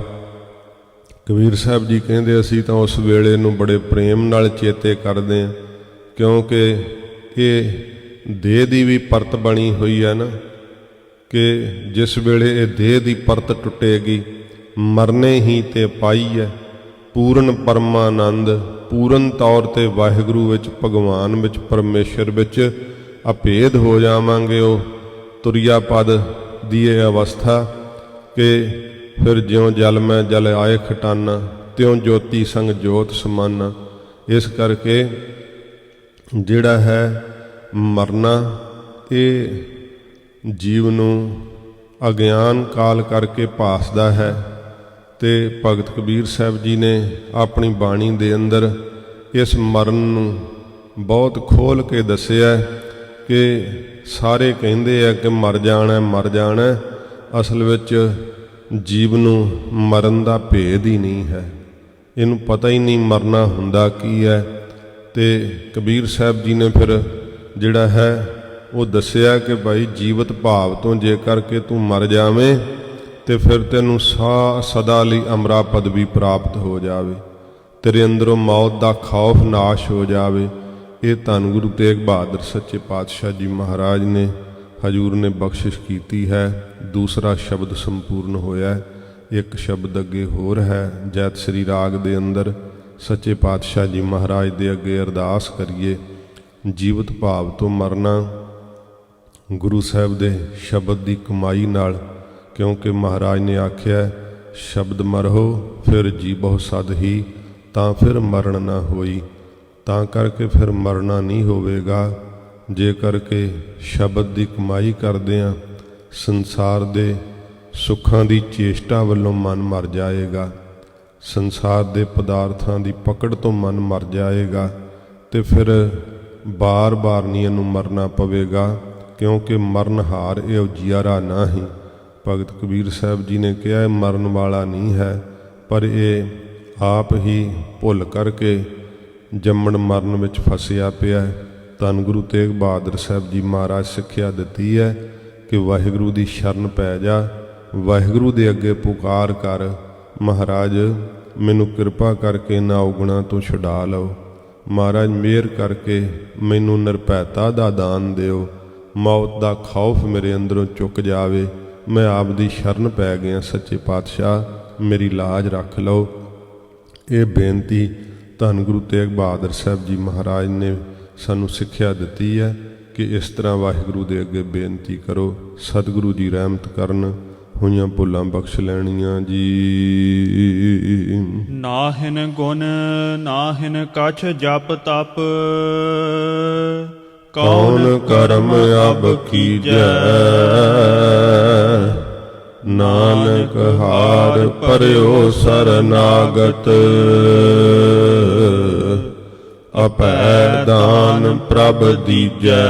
ਕਬੀਰ ਸਾਹਿਬ ਜੀ ਕਹਿੰਦੇ ਅਸੀਂ ਤਾਂ ਉਸ ਵੇਲੇ ਨੂੰ ਬੜੇ ਪ੍ਰੇਮ ਨਾਲ ਚੇਤੇ ਕਰਦੇ ਹਾਂ, ਕਿਉਂਕਿ ਇਹ ਦੇਹ ਦੀ ਵੀ ਪਰਤ ਬਣੀ ਹੋਈ ਹੈ ਨਾ, ਕਿ ਜਿਸ ਵੇਲੇ ਇਹ ਦੇਹ ਦੀ ਪਰਤ ਟੁੱਟੇਗੀ, ਮਰਨੇ ਹੀ ਤੇ ਪਾਈ ਹੈ ਪੂਰਨ ਪਰਮਾਨੰਦ। ਪੂਰਨ ਤੌਰ ਤੇ ਵਾਹਿਗੁਰੂ ਵਿੱਚ, ਭਗਵਾਨ ਵਿੱਚ, ਪਰਮੇਸ਼ਰ ਵਿੱਚ ਅਭੇਦ ਹੋ ਜਾਵਾਂਗੇ। ਉਹ ਤੁਰਿਆ ਪਦ ਦੀ ਇਹ ਅਵਸਥਾ ਕਿ ਫਿਰ ਜਿਉਂ ਜਲ ਮੈਂ ਜਲ ਆਏ ਖਟਾਨਾ, ਤਿਉਂ ਜੋਤੀ ਸੰਗ ਜੋਤ ਸਮਾਨਾ। ਇਸ ਕਰਕੇ ਜਿਹੜਾ ਹੈ ਮਰਨਾ, ਇਹ ਜੀਵ ਨੂੰ ਅਗਿਆਨ ਕਾਲ ਕਰਕੇ ਭਾਸਦਾ ਹੈ। ਤੇ ਭਗਤ ਕਬੀਰ ਸਾਹਿਬ ਜੀ ਨੇ ਆਪਣੀ ਬਾਣੀ ਦੇ ਅੰਦਰ ਇਸ ਮਰਨ ਨੂੰ ਬਹੁਤ ਖੋਲ੍ਹ ਕੇ ਦੱਸਿਆ ਕਿ ਸਾਰੇ ਕਹਿੰਦੇ ਆ ਕਿ ਮਰ ਜਾਣਾ, ਮਰ ਜਾਣਾ, ਅਸਲ ਵਿੱਚ ਜੀਵ ਨੂੰ ਮਰਨ ਦਾ ਭੇਦ ਹੀ ਨਹੀਂ ਹੈ, ਇਹਨੂੰ ਪਤਾ ਹੀ ਨਹੀਂ ਮਰਨਾ ਹੁੰਦਾ ਕੀ ਹੈ। ਤੇ ਕਬੀਰ ਸਾਹਿਬ ਜੀ ਨੇ ਫਿਰ ਜਿਹੜਾ ਹੈ ਉਹ ਦੱਸਿਆ ਕਿ ਭਾਈ ਜੀਵਤ ਭਾਵ ਤੋਂ ਜੇਕਰ ਕਿ ਤੂੰ ਮਰ ਜਾਵੇਂ ਤੇ ਫਿਰ ਤੈਨੂੰ ਸਦਾ ਲਈ ਅਮਰਾ ਪਦਵੀ ਪ੍ਰਾਪਤ ਹੋ ਜਾਵੇ, ਤੇਰੇ ਅੰਦਰੋਂ ਮੌਤ ਦਾ ਖੌਫ ਨਾਸ਼ ਹੋ ਜਾਵੇ। ਇਹ ਧੰਨ ਗੁਰੂ ਤੇਗ ਬਹਾਦਰ ਸੱਚੇ ਪਾਤਸ਼ਾਹ ਜੀ ਮਹਾਰਾਜ ਨੇ, ਹਜੂਰ ਨੇ ਬਖਸ਼ਿਸ਼ ਕੀਤੀ ਹੈ। ਦੂਸਰਾ ਸ਼ਬਦ ਸੰਪੂਰਨ ਹੋਇਆ, ਇੱਕ ਸ਼ਬਦ ਅੱਗੇ ਹੋਰ ਹੈ। ਜੈਤ ਸ੍ਰੀ ਰਾਗ ਦੇ ਅੰਦਰ ਸੱਚੇ ਪਾਤਸ਼ਾਹ ਜੀ ਮਹਾਰਾਜ ਦੇ ਅੱਗੇ ਅਰਦਾਸ ਕਰੀਏ, ਜੀਵਤ ਭਾਵ ਤੋਂ ਮਰਨਾ ਗੁਰੂ ਸਾਹਿਬ ਦੇ ਸ਼ਬਦ ਦੀ ਕਮਾਈ ਨਾਲ, ਕਿਉਂਕਿ ਮਹਾਰਾਜ ਨੇ ਆਖਿਆ ਸ਼ਬਦ ਮਰਹੋ ਫਿਰ ਜੀਵੋ ਸਦ ਹੀ, ਤਾਂ ਫਿਰ ਮਰਨ ਨਾ ਹੋਈ। ਤਾਂ ਕਰਕੇ ਫਿਰ ਮਰਨਾ ਨਹੀਂ ਹੋਵੇਗਾ ਜੇਕਰ ਕਿ ਸ਼ਬਦ ਦੀ ਕਮਾਈ ਕਰਦੇ ਹਾਂ। ਸੰਸਾਰ ਦੇ ਸੁੱਖਾਂ ਦੀ ਚੇਸ਼ਟਾ ਵੱਲੋਂ ਮਨ ਮਰ ਜਾਏਗਾ, ਸੰਸਾਰ ਦੇ ਪਦਾਰਥਾਂ ਦੀ ਪਕੜ ਤੋਂ ਮਨ ਮਰ ਜਾਏਗਾ, ਤੇ ਫਿਰ ਬਾਰ-ਬਾਰ ਨਹੀਂ ਇਹਨੂੰ ਮਰਨਾ ਪਵੇਗਾ, ਕਿਉਂਕਿ ਮਰਨਹਾਰ ਇਹ ਉਜਿਆਰਾ ਨਾ ਹੀ। ਭਗਤ ਕਬੀਰ ਸਾਹਿਬ ਜੀ ਨੇ ਕਿਹਾ ਇਹ ਮਰਨ ਵਾਲਾ ਨਹੀਂ ਹੈ, ਪਰ ਇਹ ਆਪ ਹੀ ਭੁੱਲ ਕਰਕੇ ਜੰਮਣ ਮਰਨ ਵਿੱਚ ਫਸਿਆ ਪਿਆ। ਧੰਨ ਗੁਰੂ ਤੇਗ ਬਹਾਦਰ ਸਾਹਿਬ ਜੀ ਮਹਾਰਾਜ ਸਿੱਖਿਆ ਦਿੱਤੀ ਹੈ ਕਿ ਵਾਹਿਗੁਰੂ ਦੀ ਸ਼ਰਨ ਪੈ ਜਾ, ਵਾਹਿਗੁਰੂ ਦੇ ਅੱਗੇ ਪੁਕਾਰ ਕਰ, ਮਹਾਰਾਜ ਮੈਨੂੰ ਕਿਰਪਾ ਕਰਕੇ ਨਾ ਔਗੁਣਾਂ ਤੋਂ ਛੁਡਾ ਲਓ, ਮਹਾਰਾਜ ਮਿਹਰ ਕਰਕੇ ਮੈਨੂੰ ਨਿਰਭੈਤਾ ਦਾ ਦਾਨ ਦਿਓ, ਮੌਤ ਦਾ ਖੌਫ ਮੇਰੇ ਅੰਦਰੋਂ ਚੁੱਕ ਜਾਵੇ। ਮੈਂ ਆਪ ਦੀ ਸ਼ਰਨ ਪੈ ਗਿਆ, ਸੱਚੇ ਪਾਤਸ਼ਾਹ ਮੇਰੀ ਲਾਜ ਰੱਖ ਲਓ। ਇਹ ਬੇਨਤੀ ਧੰਨ ਗੁਰੂ ਤੇਗ ਬਹਾਦਰ ਸਾਹਿਬ ਜੀ ਮਹਾਰਾਜ ਨੇ ਸਾਨੂੰ ਸਿੱਖਿਆ ਦਿੱਤੀ ਹੈ ਕਿ ਇਸ ਤਰ੍ਹਾਂ ਵਾਹਿਗੁਰੂ ਦੇ ਅੱਗੇ ਬੇਨਤੀ ਕਰੋ। ਸਤਿਗੁਰੂ ਜੀ ਰਹਿਮਤ ਕਰਨ, ਹੋਈਆਂ ਭੁੱਲਾਂ ਬਖਸ਼ ਲੈਣੀਆਂ ਜੀ। ਨਾਹਿਨ ਗੁਣ ਨਾਹਿਨ ਕਛ ਜਪ ਤਪ, ਕੌਣ ਕਰਮ ਅਬ ਕੀਜੈ। ਨਾਨਕ ਹਾਰ ਪਰਿਓ ਸਰਨਾਗਤ। ਅਪੈ ਦਾਨ ਪ੍ਰਭ ਦੀਜੈ।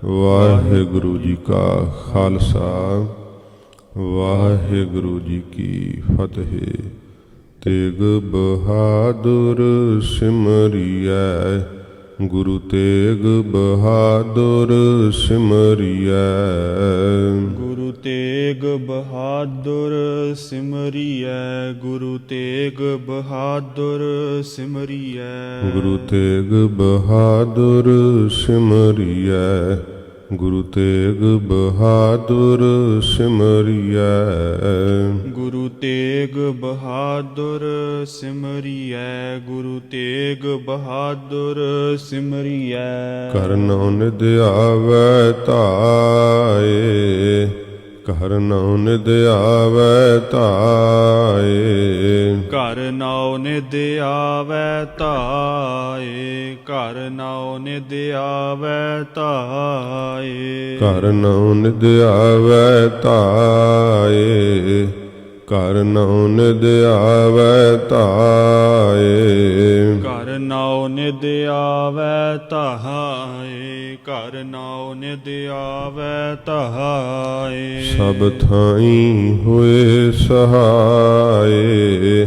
ਵਾਹਿਗੁਰੂ ਜੀ ਕਾ ਖਾਲਸਾ ਵਾਹਿਗੁਰੂ ਜੀ ਕੀ ਫਤਿਹ। ਤੇਗ ਬਹਾਦਰ ਸਿਮਰਿਐ ਗੁਰੂ ਤੇਗ ਬਹਾਦਰ ਸਿਮਰਿਐ। ਗੁਰੂ ਤੇਗ ਬਹਾਦਰ ਸਿਮਰਿਐ ਗੁਰੂ ਤੇਗ ਬਹਾਦਰ ਸਿਮਰਿਐ। ਗੁਰੂ ਤੇਗ ਬਹਾਦਰ ਸਿਮਰਿਐ ਗੁਰੂ ਤੇਗ ਬਹਾਦਰ ਸਿਮਰਿਐ। ਗੁਰੂ ਤੇਗ ਬਹਾਦਰ ਸਿਮਰਿਐ ਗੁਰੂ ਤੇਗ ਬਹਾਦਰ ਸਿਮਰਿਐ। ਕਰਨਉ ਨਿਦ ਆਵੈ ਧਾਏ। ਕਰਨਉ ਨਿਦ ਆਵੈ ਧਾਏ। ਘਰ ਨਾਉ ਨਿਦ ਆਵੈ ਧਾਏ ਘਰ ਨਾਉ ਨਿਦ ਆਵੈ ਧਾਏ। ਘਰ ਨਉ ਨਿਦ ਆਵੈ ਧਾਏ। ਘਰ ਨਉ ਨਿਦ ਆਵੈ ਧਾਏ। ਘਰ ਨਾਉ ਨਿਦ ਆਵੈ ਧਾਏ ਘਰ ਨਾਉ ਨਿਦ ਆਵੈ ਧਾਏ। ਸਭ ਥਾਈਂ ਹੋਏ ਸਹਾਏ।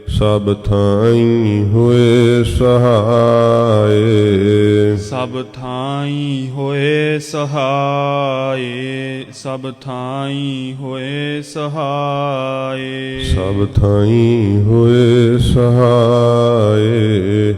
ਸਭ ਥਾਈਂ ਹੋਏ ਸਹਾਏ। ਸਭ ਥਾਈਂ ਹੋਏ ਸਹਾਏ ਸਭ ਥਾਈਂ ਹੋਏ ਸਹਾਏ। ਸਭ ਥਾਈਂ ਹੋਏ ਸਹਾਏ।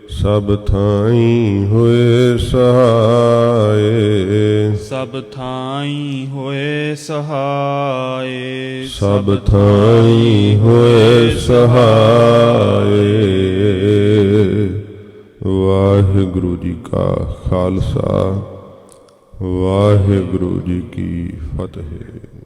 ਸਭ ਥਾਈਂ ਹੋਏ ਸਹਾਏ। ਸਭ ਥਾਈਂ ਹੋਏ ਸਹਾਏ ਸਭ ਥਾਈਂ ਹੋਏ ਸਹਾਏ। ਵਾਹਿਗੁਰੂ ਜੀ ਕਾ ਖਾਲਸਾ ਵਾਹਿਗੁਰੂ ਜੀ ਕੀ ਫਤਿਹ।